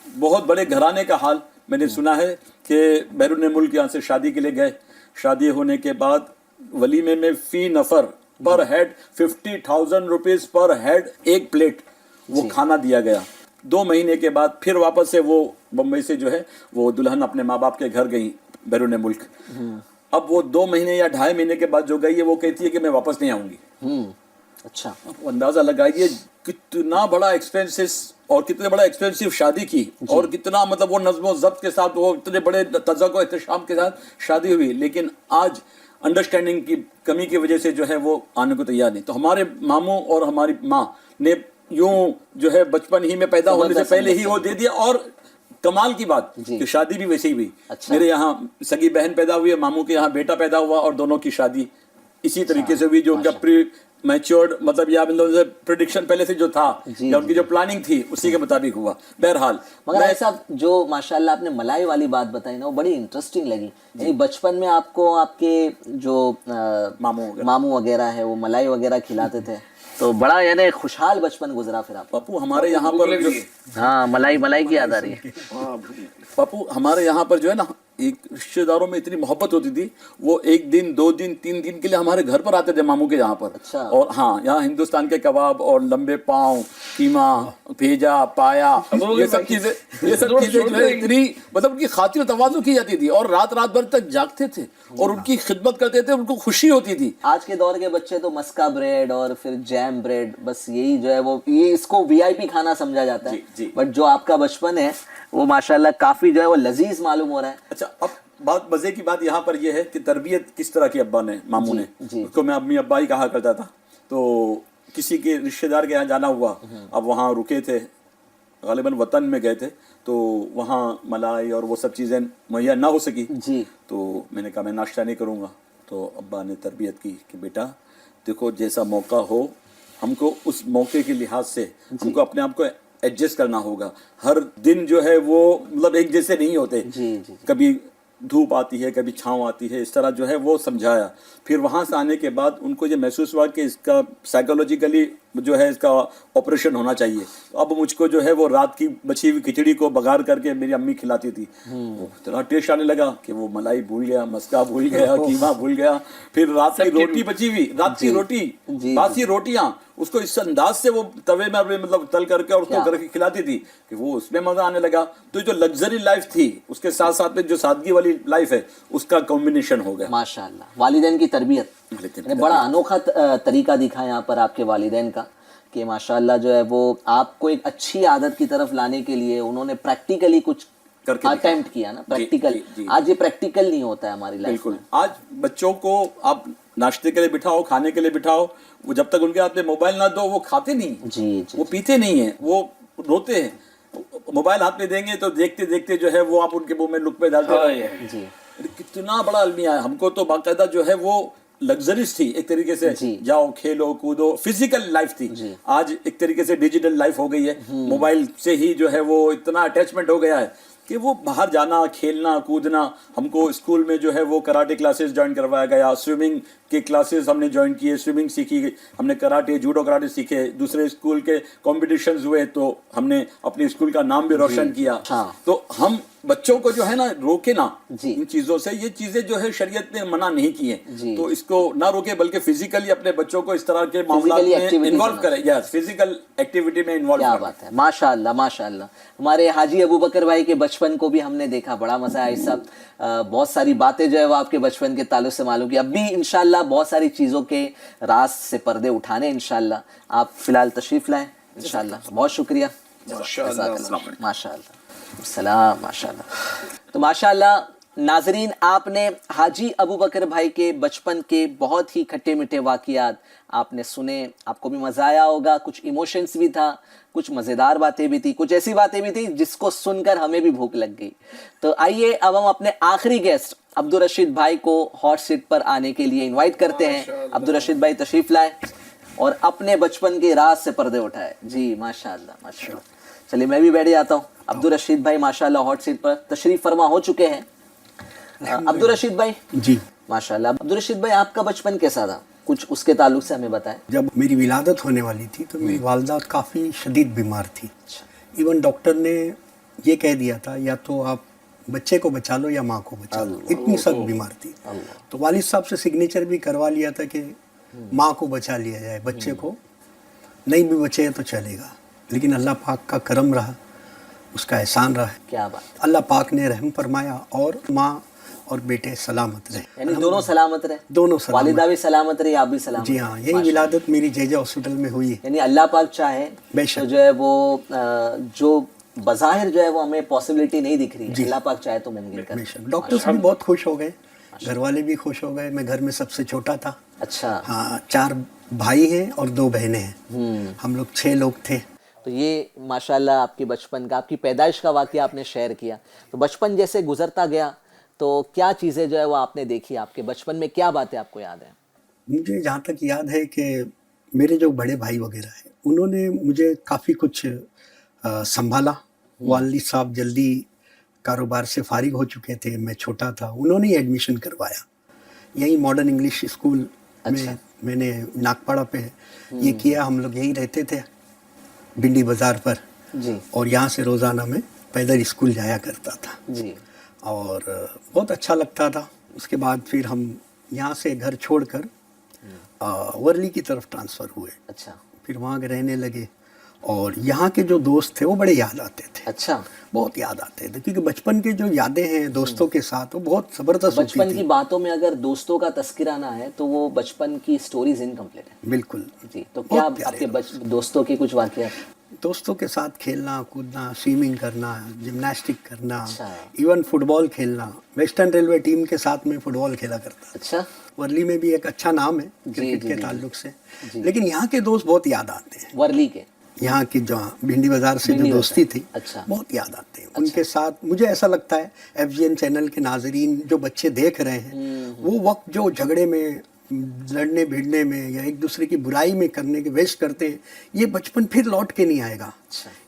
बहुत बड़े घराने का हाल मैंने सुना है कि बैरून मुल्क यहाँ से शादी के लिए गए, शादी होने के बाद वलीमे में फी नफर पर हेड 50,000 रुपीज पर हेड एक प्लेट वो खाना दिया गया। 2 महीने के बाद फिर वापस से वो बम्बई से जो है वो दुल्हन अपने माँ बाप के घर गई बैरून मुल्क। अब वो 2 महीने या 2.5 महीने के बाद जो गई है वो कहती है कि मैं वापस नहीं आऊंगी। अच्छा। आप अंदाजा लगाइए कितना बड़ा एक्सपेंसिस और कितने बड़ा एक्सपेंसिव शादी की, और कितना मतलब वो नज़्म ज़ब्त के साथ वो इतने बड़े तज़क्को एहतशाम के साथ शादी हुई, लेकिन आज अंडरस्टैंडिंग की कमी की वजह से जो है वो आने को तैयार नहीं। तो हमारे मामू और हमारी माँ ने यूं जो है बचपन ही में पैदा होने से पहले ही वो दे दिया। और कमाल की बात कि शादी भी वैसे ही हुई। अच्छा। मेरे यहाँ सगी बहन पैदा हुई है, मामू के यहाँ बेटा पैदा हुआ, और दोनों की शादी इसी तरीके से हुई जो उनका प्री मैच्योर्ड मतलब या प्रेडिक्शन पहले से जो था या उनकी जो प्लानिंग थी उसी के मुताबिक हुआ। बहरहाल मगर ऐसा जो माशाल्लाह आपने मलाई वाली बात बताई ना वो बड़ी इंटरेस्टिंग लगी। यानी बचपन में आपको आपके जो मामू वगैरह है वो मलाई वगैरह खिलाते थे, तो बड़ा यानी खुशहाल बचपन गुजरा फिर आप। पप्पू हमारे यहाँ पर जो हाँ मलाई की याद आ रही है। पप्पू हमारे यहाँ पर जो है ना एक रिश्तेदारों में इतनी मोहब्बत होती थी, वो 1 दिन 2 दिन 3 दिन के लिए हमारे घर पर आते थे मामू के यहाँ पर। अच्छा। और हाँ, यहाँ हिंदुस्तान के कबाब और लंबे पाँव, कीमा, भेजा, पाया, ये सब चीजें जो है इतनी मतलब उनकी खातिर तवाज़ु की जाती थी, और रात भर तक जागते थे और उनकी खिदमत करते थे, उनको खुशी होती थी। आज के दौर के बच्चे तो मस्का ब्रेड और फिर जैम ब्रेड, बस यही जो है वो ये इसको VIP खाना समझा जाता है। बट जो आपका बचपन है वो माशाल्लाह काफी जो है वो लजीज मालूम हो रहा है। अच्छा, अब बात मजे की बात यहाँ पर यह है कि तरबियत किस तरह की अब्बा ने, मामू ने, उसको मैं अम्मी अब्बा ही कहा करता था। तो किसी के रिश्तेदार के यहाँ जाना हुआ, अब वहाँ रुके थे, गालिबन वतन में गए थे, तो वहाँ मलाई और वो सब चीज़ें मुहैया ना हो सकी जी। तो मैंने कहा मैं नाश्ता नहीं करूँगा। तो अब्बा ने तरबियत की कि बेटा देखो जैसा मौका हो हमको उस मौके के लिहाज से हमको अपने आप को एडजस्ट करना होगा। हर दिन जो है वो मतलब एक जैसे नहीं होते। जी। कभी धूप आती है, कभी छाँव आती है, इस तरह जो है वो समझाया। फिर वहाँ से आने के बाद उनको ये महसूस हुआ कि इसका साइकोलॉजिकली जो है इसका ऑपरेशन होना चाहिए। तो अब मुझको जो है वो रात की बची हुई खिचड़ी को बघार करके मेरी अम्मी खिलाती थी। वो इतना टेस्ट आने लगा कि वो मलाई भूल गया, मस्का भूल गया, कीमा भूल गया। फिर रात की रोटी बची हुई, रात की रोटी, बासी रोटियां, उसको इस अंदाज से वो तवे में अपने मतलब तल करके और उसको करके खिलाती थी कि वो उसमें मजा आने लगा। तो जो लग्जरी लाइफ थी उसके साथ साथ में जो सादगी वाली लाइफ है उसका कॉम्बिनेशन हो गया। माशाल्लाह, वालिदैन की तरबियत ने बड़ा अनोखा तरीका दिखा यहाँ पर आपके वालिदैन का कि माशाल्लाह जो है वो आपको एक अच्छी आदत की तरफ लाने के लिए उन्होंने प्रैक्टिकली कुछ करके अटेम्प्ट किया ना, प्रैक्टिकल। आज ये प्रैक्टिकल नहीं होता है हमारी लाइफ में। बिल्कुल, आज बच्चों को आप नाश्ते के लिए बिठाओ, खाने के लिए बिठाओ, वो जब तक उनके हाथ में मोबाइल ना दो वो खाते नहीं, जी वो पीते नहीं है, वो रोते हैं। मोबाइल हाथ में देंगे तो देखते देखते जो है वो आप उनके मुंह में लुक़मे डालते हैं। जी, कितना बड़ा अलमिया है। हमको तो बाकायदा जो है वो लग्जरीज थी एक तरीके से, जाओ खेलो कूदो, फिजिकल लाइफ थी। आज एक तरीके से डिजिटल लाइफ हो गई है। मोबाइल से ही जो है वो इतना अटैचमेंट हो गया है कि वो बाहर जाना, खेलना कूदना। हमको स्कूल में जो है वो कराटे क्लासेस ज्वाइन करवाया गया, स्विमिंग के क्लासेस हमने ज्वाइन किए, स्विमिंग सीखी, हमने कराटे, जूडो कराटे सीखे। दूसरे स्कूल के कॉम्पिटिशन्स हुए तो हमने अपने स्कूल का नाम भी रोशन किया। तो हम बच्चों को जो है ना रोके ना इन चीजों से, ये चीजें जो है शरीयत ने मना नहीं की है, तो इसको ना रोके बल्कि फिजिकली अपने बच्चों को इस तरह के मामला में इन्वॉल्व करें। यस, फिजिकल एक्टिविटी में इन्वॉल्व क्या बात है, माशाअल्लाह माशाअल्लाह। हमारे हाजी अबू बकर भाई के बचपन को भी हमने देखा, बड़ा मजा आया। सब बहुत सारी बातें जो है वो आपके बचपन के ताल्लुक से मालूम की। अब भी इंशाल्लाह बहुत सारी चीजों के राज से पर्दे उठाने इंशाल्लाह। आप फिलहाल तशरीफ लाएं इंशाल्लाह। बहुत शुक्रिया। माशाअल्लाह, सलाम, माशाअल्लाह। तो माशाअल्लाह नाजरीन, आपने हाजी अबू बकर भाई के बचपन के बहुत ही खट्टे मीठे वाक़ियात आपने सुने। आपको भी मज़ा आया होगा, कुछ इमोशंस भी था, कुछ मज़ेदार बातें भी थी, कुछ ऐसी बातें भी थी जिसको सुनकर हमें भी भूख लग गई। तो आइए अब हम अपने आखिरी गेस्ट अब्दुल रशीद भाई को हॉट सीट पर आने के लिए इन्वाइट करते हैं। अब्दुल रशीद भाई तशरीफ़ लाए और अपने बचपन के राज से पर्दे उठाए। जी माशाअल्लाह माशाअल्लाह। चलिए मैं भी बैठ जाता हूँ। अब्दुल रशीद भाई माशाअल्लाह हॉट सीट पर तशरीफ फरमा हो चुके हैं। अब्दुल रशीद भाई जी माशाअल्लाह। अब्दुल रशीद भाई आपका बचपन कैसा था, कुछ उसके ताल्लुक से हमें बताएं। जब मेरी विलादत होने वाली थी तो मेरी वालदा काफ़ी शदीद बीमार थी। इवन डॉक्टर ने ये कह दिया था या तो आप बच्चे को बचा लो या माँ को बचा लो, इतनी सख्त बीमार थी। तो वालिद साहब से सिग्नेचर भी करवा लिया था कि माँ को बचा लिया जाए, बच्चे को नहीं भी बचे तो चलेगा। लेकिन अल्लाह पाक का करम रहा, उसका एहसान रहा। क्या बात, अल्लाह पाक ने रहम फरमाया और माँ और बेटे सलामत रहे। यानी दोनों सलामत रहे, दोनों सलामत। वालिदा भी सलामत रही, आप भी सलामत। जी हाँ, यही विलादत मेरी जेजा हॉस्पिटल में हुई है। यानी अल्लाह पाक चाहे तो जो है वो जो बज़ाहिर जो है वो हमें पॉसिबिलिटी नहीं दिख रही है, अल्लाह पाक चाहे तो मुमकिन करे। डॉक्टर्स भी बहुत खुश हो गए, घर वाले भी खुश हो गए। मैं घर में सबसे छोटा था। अच्छा। हाँ, 4 भाई हैं और 2 बहनें हैं। हम लोग 6 लोग थे। तो ये माशाल्लाह आपके बचपन का, आपकी पैदाइश का वाक़या आपने शेयर किया। तो बचपन जैसे गुजरता गया तो क्या चीज़ें जो है वो आपने देखी, आपके बचपन में क्या बातें आपको याद है? मुझे जहाँ तक याद है कि मेरे जो बड़े भाई वगैरह हैं उन्होंने मुझे काफ़ी कुछ संभाला। वालिद साहब जल्दी कारोबार से फारिग हो चुके थे, मैं छोटा था, उन्होंने ही एडमिशन करवाया। यही मॉडर्न इंग्लिश स्कूल में मैंने नागपाड़ा पे ये किया। हम लोग यहीं रहते थे भिंडी बाज़ार पर जी। और यहाँ से रोज़ाना मैं पैदल स्कूल जाया करता था जी। और बहुत अच्छा लगता था। उसके बाद फिर हम यहाँ से घर छोड़कर वर्ली की तरफ ट्रांसफ़र हुए। अच्छा। फिर वहाँ रहने लगे और यहाँ के जो दोस्त थे वो बड़े याद आते थे। अच्छा। बहुत याद आते थे क्योंकि बचपन की जो यादें हैं दोस्तों के साथ वो बहुत ज़बरदस्त होती थी। बचपन की बातों में अगर दोस्तों का तस्करा ना है तो वो बचपन की स्टोरीज इनकम्प्लीट है। बिल्कुल जी। तो क्या आपके दोस्तों के कुछ वाक़या? दोस्तों के साथ खेलना कूदना, स्विमिंग करना, जिम्नास्टिक करना, इवन फुटबॉल खेलना। वेस्टर्न रेलवे टीम के साथ में फुटबॉल खेला करता। अच्छा। वर्ली में भी एक अच्छा नाम है क्रिकेट के ताल्लुक से। लेकिन यहाँ के दोस्त बहुत याद आते हैं। वर्ली के यहाँ की जो भिंडी बाज़ार से जो दोस्ती थी बहुत याद आते हैं। उनके साथ मुझे ऐसा लगता है FGN चैनल के नाजरीन जो बच्चे देख रहे हैं वो वक्त जो झगड़े में, लड़ने भिड़ने में या एक दूसरे की बुराई में करने के वेस्ट करते हैं, ये बचपन फिर लौट के नहीं आएगा।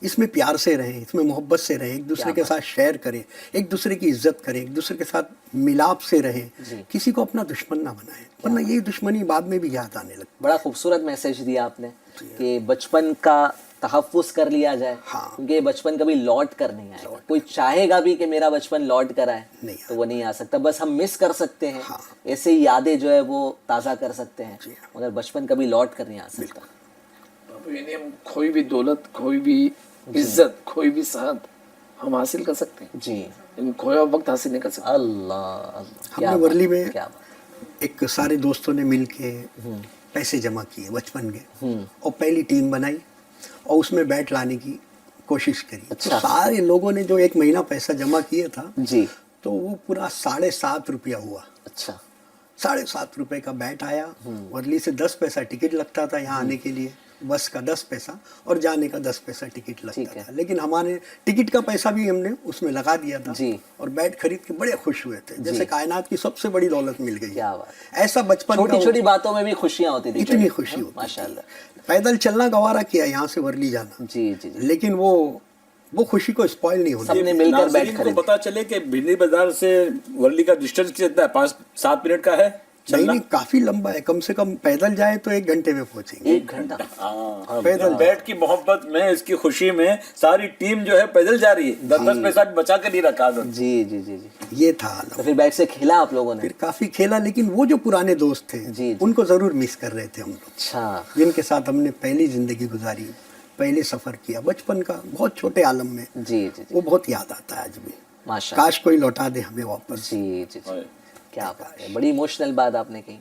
इसमें प्यार से रहें, इसमें मोहब्बत से रहें, एक दूसरे के साथ शेयर करें, एक दूसरे की इज्जत करें, एक दूसरे के साथ मिलाप से रहें, किसी को अपना दुश्मन ना बनाएं, वरना यही दुश्मनी बाद में भी याद आने लगती। बड़ा खूबसूरत मैसेज दिया आपने। کہ بچپن کا تحفظ کر لیا جائے, ہاں. کیونکہ بچپن کبھی لوٹ کر نہیں آئے گا. کوئی چاہے گا بھی کہ میرا بچپن لوٹ کر آئے نہیں تو وہ نہیں آ سکتا, بس ہم مس کر سکتے ہیں, ایسے ہی یادیں جو ہے وہ تازہ کر سکتے ہیں, مگر بچپن کبھی لوٹ کر نہیں آ سکتا. یعنی ہم کوئی بھی دولت, کوئی بھی عزت, کوئی بھی صحت ہم حاصل کر سکتے ہیں, جی لیکن کھویا وقت حاصل نہیں کر سکتے. اللہ, ہم نے ورلی میں کیا بات, ایک سارے دوستوں نے مل کے پیسے جمع کیے بچپن کے, اور پہلی ٹیم بنائی اور اس میں بیٹ لانے کی کوشش کری. تو سارے لوگوں نے جو ایک مہینہ پیسہ جمع کیا تھا جی تو وہ پورا 7.5 روپیہ ہوا. اچھا 7.5 روپے کا بیٹ آیا. ورلی سے 10 پیسہ ٹکٹ لگتا تھا یہاں آنے کے لیے, بس کا 10 پیسہ اور جانے کا 10 پیسہ ٹکٹ لگتا تھا, لیکن ہمارے ٹکٹ کا پیسہ بھی ہم نے اس میں لگا دیا تھا جی. اور بیٹ خرید کے بڑے خوش ہوئے تھے, جیسے کائنات کی سب سے بڑی دولت مل گئی. کیا بات, ایسا بچپن چھوٹی کا چھوٹی باتوں میں بھی خوشیاں ہوتی تھی, اتنی خوشی ہوتی ماشاء تھی. اللہ. پیدل چلنا گوارا کیا یہاں سے ورلی جانا, جی جی جی, لیکن وہ خوشی کو اسپوائل نہیں ہونا. سب نے مل کر بیٹھ ناظرین کو خرید. پتا چلے کہ بھنڈی بازار سے ورلی کا ڈسٹینس کتنا ہے, 5-7 منٹ کا ہے نہیں نہیں, کافی لمبا ہے, کم سے کم پیدل جائے تو 1 گھنٹے میں پہنچیں گے. 1 گھنٹہ پیدل بیٹ کی محبت میں, اس کی خوشی میں ساری ٹیم جو ہے پیدل جا رہی ہے, 10 پیسہ بچا کے نہیں رکھا. جی جی جی جی. یہ تھا عالم. تو پھر بیٹ سے کھیلا آپ لوگوں نے؟ پھر کافی کھیلا, لیکن وہ جو پرانے دوست تھے جی. ان کو ضرور مس کر رہے تھے ہم لوگ, اچھا, جن کے ساتھ ہم نے پہلی زندگی گزاری, پہلے سفر کیا بچپن کا بہت چھوٹے عالم میں. جی جی جی, وہ بہت یاد آتا ہے آج بھی. ماشاء کاش کوئی لوٹا دے ہمیں واپس. جی جی جی, کیا بات ہے, بڑی ایموشنل بات آپ نے کہی.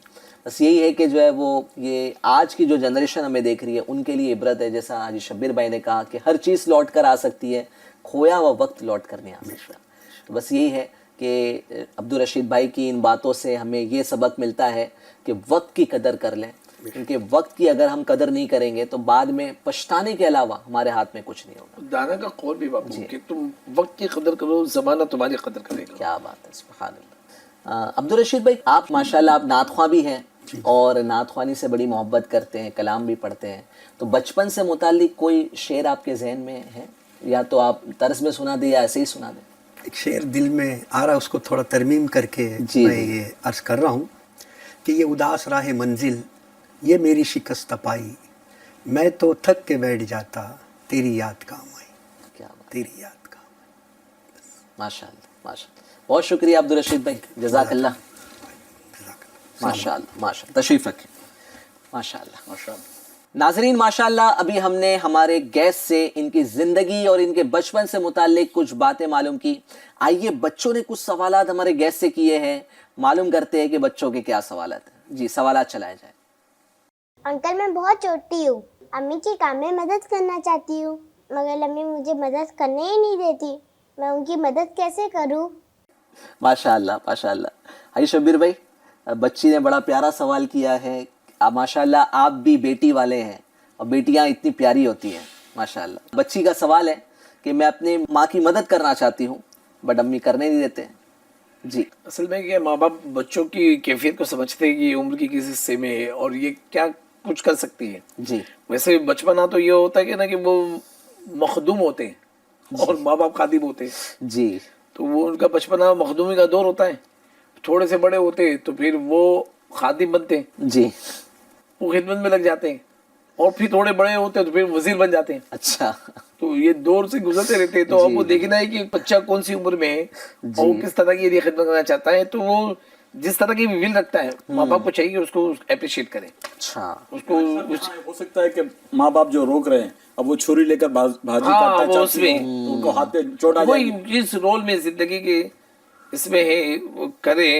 بس یہی ہے کہ جو ہے وہ یہ آج کی جو جنریشن ہمیں دیکھ رہی ہے ان کے لیے عبرت ہے, جیسا حاجی شبیر بھائی نے کہا کہ ہر چیز لوٹ کر آ سکتی ہے, کھویا ہوا وقت لوٹ کر نہیں آ سکتا. تو بس یہی ہے کہ عبدالرشید بھائی کی ان باتوں سے ہمیں یہ سبق ملتا ہے کہ وقت کی قدر کر لیں, کیونکہ وقت کی اگر ہم قدر نہیں کریں گے تو بعد میں پچھتانے کے علاوہ ہمارے ہاتھ میں کچھ نہیں ہوگا. دانا کا قول بھی باپو کہ تم وقت کی قدر کرو, زمانہ تمہاری قدر کرے گا. کیا بات ہے, سبحان اللہ. عبدالرشید بھائی, آپ ماشاءاللہ آپ نعت خواں بھی ہیں اور نعت خوانی سے بڑی محبت کرتے ہیں, کلام بھی پڑھتے ہیں, تو بچپن سے متعلق کوئی شعر آپ کے ذہن میں ہے, یا تو آپ طرز میں سنا دیں یا ایسے ہی سنا دیں؟ ایک شعر دل میں آ رہا, اس کو تھوڑا ترمیم کر کے میں یہ عرض کر رہا ہوں کہ یہ اداس راہ منزل, یہ میری شکست پائی, میں تو تھک کے بیٹھ جاتا, تیری یاد کام آئی. کیا بات, تیری یاد کام آئی. ماشاء اللہ ماشاء اللہ, بہت شکریہ عبدالرشید بھائی, جزاک اللہ. ماشاء اللہ ماشاء اللہ, تشریف رکھیں. ماشاء اللہ. ناظرین ماشاءاللہ, ابھی ہم نے ہمارے گیسٹ سے ان کی زندگی اور ان کے بچپن سے متعلق کچھ باتیں معلوم کی. آئیے بچوں نے کچھ سوالات ہمارے گیسٹ سے کیے ہیں, معلوم کرتے ہیں کہ بچوں کے کیا سوالات ہیں. جی, سوالات چلائے جائیں. انکل میں بہت چھوٹی ہوں, امی کے کام میں مدد کرنا چاہتی ہوں, مگر امی مجھے مدد کرنے ہی نہیں دیتی, میں ان کی مدد کیسے کروں؟ ماشاء اللہ ماشاء اللہ. حاجی شبیر بھائی, بچی نے بڑا پیارا سوال کیا ہے. ماشاء اللہ آپ بھی بیٹی والے ہیں, اور بیٹیاں اتنی پیاری ہوتی ہیں ماشاء اللہ. بچی کا سوال ہے کہ میں اپنی ماں کی مدد کرنا چاہتی ہوں بٹ امی کرنے نہیں دیتے. جی, اصل میں کہ ماں باپ بچوں کی کیفیت کو سمجھتے ہیں کہ یہ عمر کی کس حصے میں ہے اور یہ کیا کچھ کر سکتی ہے. جی, ویسے بچپنا تو یہ ہوتا ہے کہ نا کہ وہ مخدوم ہوتے ہیں اور ماں باپ خادم ہوتے ہیں. جی, تو وہ ان کا بچپنا مخدومی کا دور ہوتا ہے. تھوڑے سے بڑے ہوتے ہیں تو پھر وہ خادم بنتے ہیں, جی, وہ خدمت میں لگ جاتے ہیں, اور پھر تھوڑے بڑے ہوتے ہیں تو پھر وزیر بن جاتے ہیں. اچھا, تو یہ دور سے گزرتے رہتے ہیں. تو اب وہ دیکھنا ہے کہ بچہ کون سی عمر میں ہے اور وہ کس طرح کی خدمت کرنا چاہتا ہے. تو وہ جس طرح کی ول رکھتا ہے, ماں باپ کو چاہیے کہ اس کو اپریشیٹ کریں. اچھا, اس کو ہو سکتا ہے کہ ماں باپ جو روک رہے ہیں, اب وہ چھری لے کر بھاجی کاٹنا وہ اس چاہتی میں ہوں, تو ان کو ہاتھ پہ چوٹ آ جائے وہی گی. جس رول میں زندگی کے اس میں ہے وہ کرے.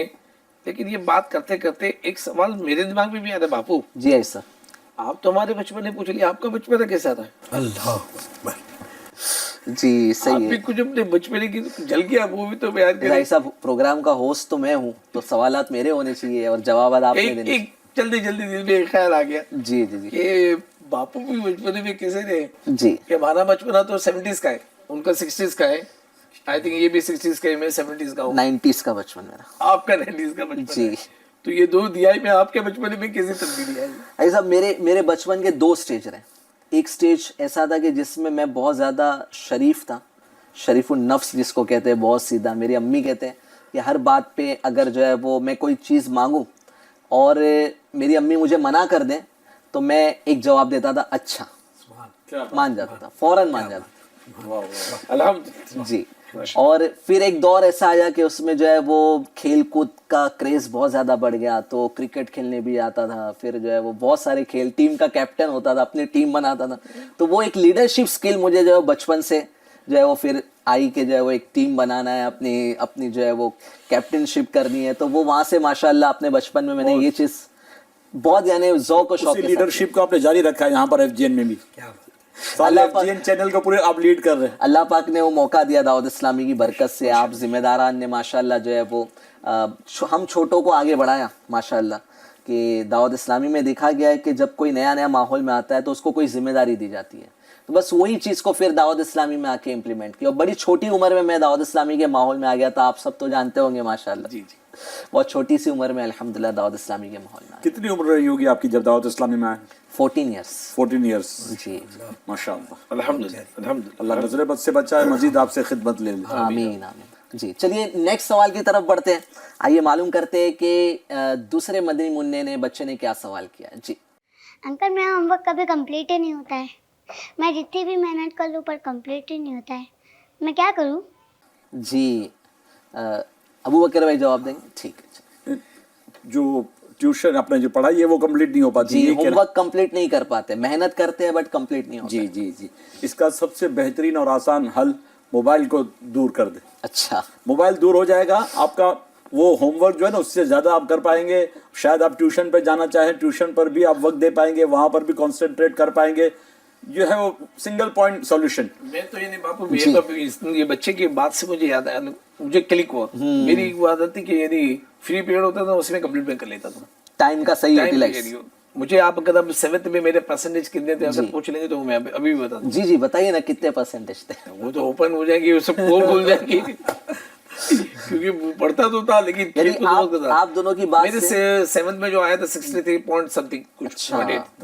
لیکن یہ بات کرتے کرتے ایک سوال میرے دماغ میں بھی آتا ہے باپو, جی ایسا. آپ تو ہمارے بچپن نے پوچھ لیا, آپ کا بچپن کیسا تھا؟ اللہ اکبر. جی آپ صحیح بھی ہے. کچھ اپنے بچپن کی جل گیا وہ بھی تو بیان کریں. ایسا پروگرام کا ہوسٹ تو میں ہوں, تو سوالات میرے ہونے چاہیے اور جوابات آپ نے دینے ایک جلدی جلدی دل میں ایک خیال آ گیا جی جی جی کہ باپو بھی بچپن میں کیسے تھے. جی, کہ ہمارا بچپنا تو 70s کا ہے, ان کا 60s کا ہے. آئی تھنک یہ بھی 60s کا ہے, میں 70s کا ہوں. 90s کا بچپن میرا. آپ کا 90s کا بچپن جی. ہے. تو یہ دو دہائی میں آپ کے بچپن میں کیسے تبدیلی آئی؟ ایسا میرے بچپن کے 2 سٹیج رہے. ایک سٹیج ایسا تھا کہ جس میں میں بہت زیادہ شریف تھا, شریف النفس جس کو کہتے ہیں, بہت سیدھا. میری امی کہتے ہیں کہ ہر بات پہ اگر جو ہے وہ میں کوئی چیز مانگوں اور میری امی مجھے منع کر دیں تو میں ایک جواب دیتا تھا اچھا, مان جاتا تھا, فوراً مان جاتا تھا. الحمد جی. اور پھر ایک دور ایسا آیا کہ اس میں جو ہے وہ کھیل کود کا کریز بہت زیادہ بڑھ گیا, تو کرکٹ کھیلنے بھی آتا تھا, پھر جو ہے وہ بہت سارے کھیل, ٹیم کا کیپٹن ہوتا تھا, اپنی ٹیم بناتا تھا. تو وہ ایک لیڈرشپ اسکل مجھے جو ہے بچپن سے جو ہے وہ پھر آئی کہ جو ہے وہ ایک ٹیم بنانا ہے, اپنی جو ہے وہ کیپٹن شپ کرنی ہے. تو وہ وہاں سے ماشاء اللہ اپنے بچپن میں نے یہ چیز بہت یعنی ذوق و شوق کے ساتھ لیڈرشپ کو آپ نے جاری رکھا ہے یہاں پر ایف جی این میں بھی. اللہ ایف جی این چینل کو پورے آپ لیڈ کر رہے ہیں. اللہ پاک نے وہ موقع دیا دعوت اسلامی کی برکت سے, آپ ذمہ داران نے ماشاءاللہ جو ہے وہ ہم چھوٹوں کو آگے بڑھایا ماشاءاللہ. کہ دعوت اسلامی میں دیکھا گیا ہے کہ جب کوئی نیا ماحول میں آتا ہے تو اس کو کوئی ذمہ داری دی جاتی ہے, تو بس وہی چیز کو پھر دعوت اسلامی میں آ کے امپلیمنٹ کیا. اور بڑی چھوٹی عمر میں دعوت اسلامی کے ماحول میں آ گیا تھا, آپ سب تو جانتے ہوں گے ماشاءاللہ. جی جی, بہت چھوٹی سی عمر میں الحمدللہ دعوت اسلامی کے ماحول میں. کتنی عمر رہی ہوگی آپ کی جب دعوت اسلامی میں آئے؟ 14 ایئرس. 14 ایئرس. جی ماشاء اللہ, الحمد اللہ نظر بد سے بچائے, مزید آپ سے خدمت لے لے. آمین آمین. جی چلیے نیکسٹ سوال کی طرف بڑھتے ہیں. آئیے معلوم کرتے ہیں کہ دوسرے مدنی منع نے بچے نے کیا سوال کیا ہے. جی अंकल मेरा होमवर्क कभी कंप्लीट ही नहीं होता है. मैं जितनी भी मेहनत कर लूँ पर कंप्लीट ही नहीं होता है. मैं क्या करूँ? جی ابو بکر بھائی جواب دیں گے. ٹھیک ہے. جو ٹیوشن اپنے جو پڑھائی ہے وہ کمپلیٹ نہیں ہو پاتی. جی ہوم ورک کمپلیٹ نہیں کر پاتے, محنت کرتے ہیں بٹ کمپلیٹ نہیں ہوتا. جی جی جی, اس کا سب سے بہترین اور آسان حل موبائل کو دور کر دے. اچھا, موبائل دور ہو جائے گا, آپ کا وہ ہوم ورک جو ہے نا اس سے زیادہ آپ کر پائیں گے. شاید آپ ٹیوشن پہ جانا چاہیں, ٹیوشن پر بھی آپ وقت دے پائیں گے, وہاں پر بھی کانسنٹریٹ کر پائیں گے. جو ہے وہ سنگل پوائنٹ سولوشن. میں تو یہ نہیں باپو, یہ بچے کی بات سے مجھے یاد آیا, مجھے کلک ہوا. میری ایک عادت تھی کہ یعنی فری پیریڈ ہوتا تھا اس میں کمپلیٹ میں کر لیتا تھا. ٹائم کا صحیح یوٹیلائز. مجھے آپ اگر 7th میں میرے پرسنٹیج کتنے تھے اگر پوچھ لیں گے تو میں ابھی بھی بتا دوں. جی جی بتائیے نا کتنے پرسنٹیج تھے. وہ تو اوپن ہو جائیں گی, وہ سب کو بھول جائیں گی کیونکہ پڑھتا تو تھا لیکن آپ دونوں کی بات میرے 7th میں جو آیا تھا 63 پوائنٹ سم تھنگ کچھ.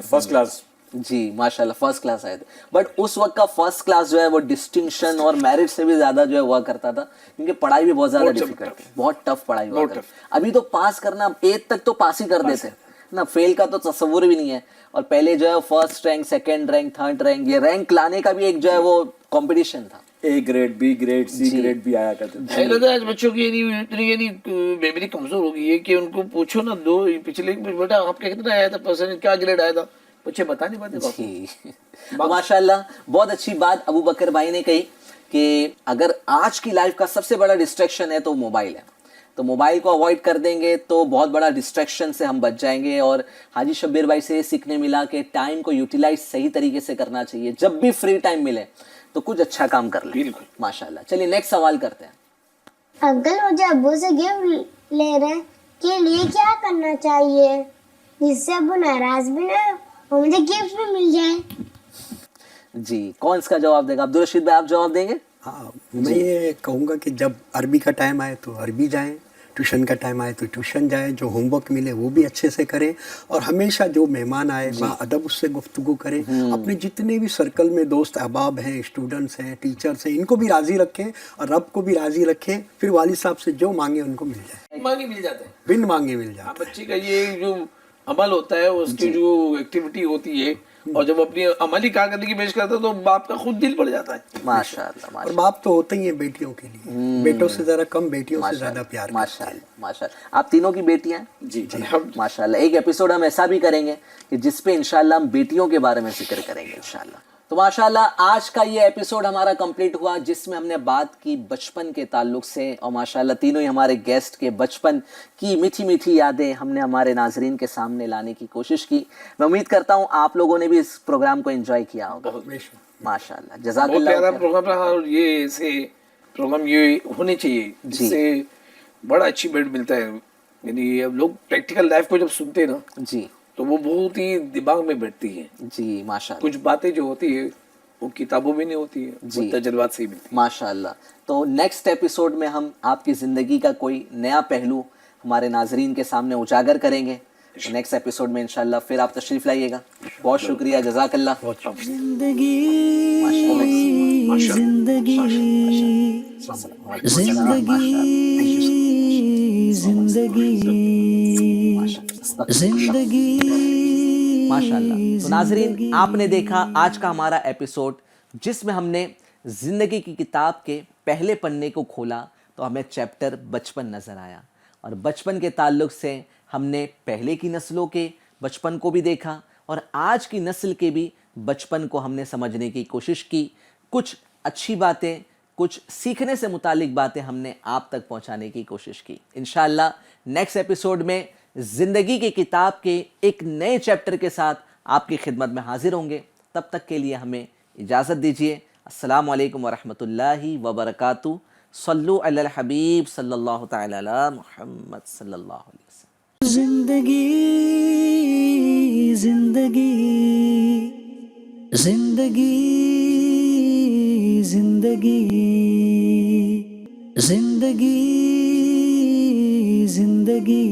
First class. جی ماشاءاللہ فرسٹ کلاس آئے تھے. بٹ اس وقت کا فرسٹ کلاس جو ہے وہ ڈسٹنکشن اور میرٹ سے بھی زیادہ جو ہے ہوا کرتا تھا, کیونکہ پڑھائی بھی بہت زیادہ ڈیفیکلٹ تھی, بہت ٹف پڑھائی ہوا کرتی. ابھی تو پاس کرنا 8 تک تو پاس ہی کر دیتے نا, فیل کا تو تصور بھی نہیں ہے. اور پہلے جو ہے first rank, second rank, third rank, یہ رینک لانے کا بھی ایک جو ہے وہ کمپٹیشن تھا. A grade, B grade, C grade بھی آیا کرتے تھے. لگتا ہے آج بچوں کی یعنی میموری کمزور ہو گئی ہے کہ ان کو پوچھو نا دو پچھلے بیٹا آپ کا کتنا آیا تھا پرسنٹ, کیا گریڈ آیا تھا, بچے بتا نہیں پاتے. جی ماشاء اللہ بہت اچھی بات ابو بکر بھائی نے کہی کہ اگر آج کی لائف کا سب سے بڑا ڈسٹریکشن ہے تو موبائل ہے, تو موبائل کو اوائڈ کر دیں گے تو بہت بڑا ڈسٹریکشن سے ہم بچ جائیں گے. اور حاجی شبیر بھائی سے یہ سیکھنے ملا کہ ٹائم کو یوٹیلائز صحیح طریقے سے کرنا چاہیے, جب بھی فری ٹائم ملے تو کچھ اچھا کام کر لیں. بالکل ماشاء اللہ. چلیے نیکسٹ سوال کرتے ہیں. अंकल मुझे अब्बू से गिफ्ट लेने के लिए क्या करना चाहिए जिससे अब्बू नाराज भी ना और मुझे गिफ्ट भी मिल जाए. جی کون اس کا جواب دے گا؟ عبدالرشید بھائی آپ جواب دیں گے؟ ہاں میں یہ کہوں گا کہ جب عربی کا ٹائم آئے تو عربی جائیں, ٹیوشن کا ٹائم آئے تو ٹیوشن جائیں, جو ہوم ورک ملے وہ بھی اچھے سے کریں, اور ہمیشہ جو مہمان آئے با ادب اس سے گفتگو کریں. اپنے جتنے بھی سرکل میں دوست احباب ہیں, اسٹوڈنٹس ہیں, ٹیچرس ہیں, ان کو بھی راضی رکھیں اور رب کو بھی راضی رکھیں. پھر والد صاحب سے جو مانگے ان کو مل جائے, مانگے مل جاتا ہے, بن مانگے مل جائے. بچے کا یہ جو عمل ہوتا ہے اس کی جو ایکٹیویٹی ہوتی ہے, اور جب اپنی عملی کارکردگی پیش کرتا ہے تو باپ کا خود دل پڑ جاتا ہے. ماشاء اللہ. اور باپ تو ہوتے ہی ہیں بیٹیوں کے لیے, بیٹوں سے ذرا کم, بیٹیوں سے زیادہ پیار. ماشاء اللہ ماشاء اللہ. آپ تینوں کی بیٹیاں ہیں؟ جی جی ماشاء اللہ. ایک ایپیسوڈ ہم ایسا بھی کریں گے کہ جس پہ انشاءاللہ ہم بیٹیوں کے بارے میں ذکر کریں گے انشاءاللہ. تو ماشاءاللہ آج کا یہ ایپیسوڈ ہمارا کمپلیٹ ہوا جس میں ہم نے بات کی بچپن کے تعلق سے, اور ماشاءاللہ تینوں ہی ہمارے گیسٹ کے بچپن کی میٹھی میٹھی یادیں ہم نے ہمارے ناظرین کے سامنے لانے کی کوشش کی. میں امید کرتا ہوں آپ لوگوں نے بھی اس پروگرام کو انجوائے کیا ہوگا. ماشاءاللہ جزاک بہت اللہ. پیارا پروگرام رہا, اور یہ ایسے پروگرام یہ ہونے چاہیے, اس سے بڑا اچیومنٹ ملتا ہے. یعنی اب لوگ پریکٹیکل لائف کو جب سنتے ہیں نا جی تو وہ بہت ہی دماغ میں بیٹھتی ہیں. جی ماشاء اللہ. کچھ باتیں جو ہوتی ہے وہ کتابوں میں نہیں ہوتی ہے, وہ تجربات سے ہی ملتی ہے. ماشاء اللہ. تو نیکسٹ ایپیسوڈ میں ہم آپ کی زندگی کا کوئی نیا پہلو ہمارے ناظرین کے سامنے اجاگر کریں گے. نیکسٹ ایپیسوڈ میں انشاءاللہ پھر آپ تشریف لائیے گا. بہت شکریہ, جزاک اللہ. زندگی زندگی زندگی زندگی माशाल्लाह। तो नाजरीन, आपने देखा आज का हमारा एपिसोड, जिसमें हमने ज़िंदगी की किताब के पहले पन्ने को खोला तो हमें चैप्टर बचपन नज़र आया, और बचपन के ताल्लुक़ से हमने पहले की नस्लों के बचपन को भी देखा और आज की नस्ल के भी बचपन को हमने समझने की कोशिश की। कुछ अच्छी बातें, कुछ सीखने से मुतालिक बातें हमने आप तक पहुंचाने की कोशिश की। इंशाअल्लाह नेक्स्ट एपिसोड में ज़िंदगी की किताब के एक नए चैप्टर के साथ आपकी खिदमत में हाजिर होंगे। तब तक के लिए हमें इजाज़त दीजिए। अस्सलामु अलैकुम वरहमतुल्लाहि वबरकातुहू। सल्लु अलल हबीब सल्लल्लाहु तआला अला मुहम्मद सल्लल्लाहु अलैहि वसल्लम। जिंदगी जिंदगी जिंदगी जिंदगी जिंदगी जिंदगी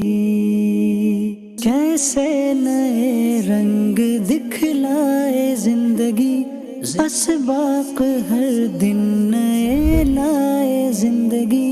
कैसे नए रंग दिखलाए जिंदगी, बस बाक हर दिन नए लाए जिंदगी।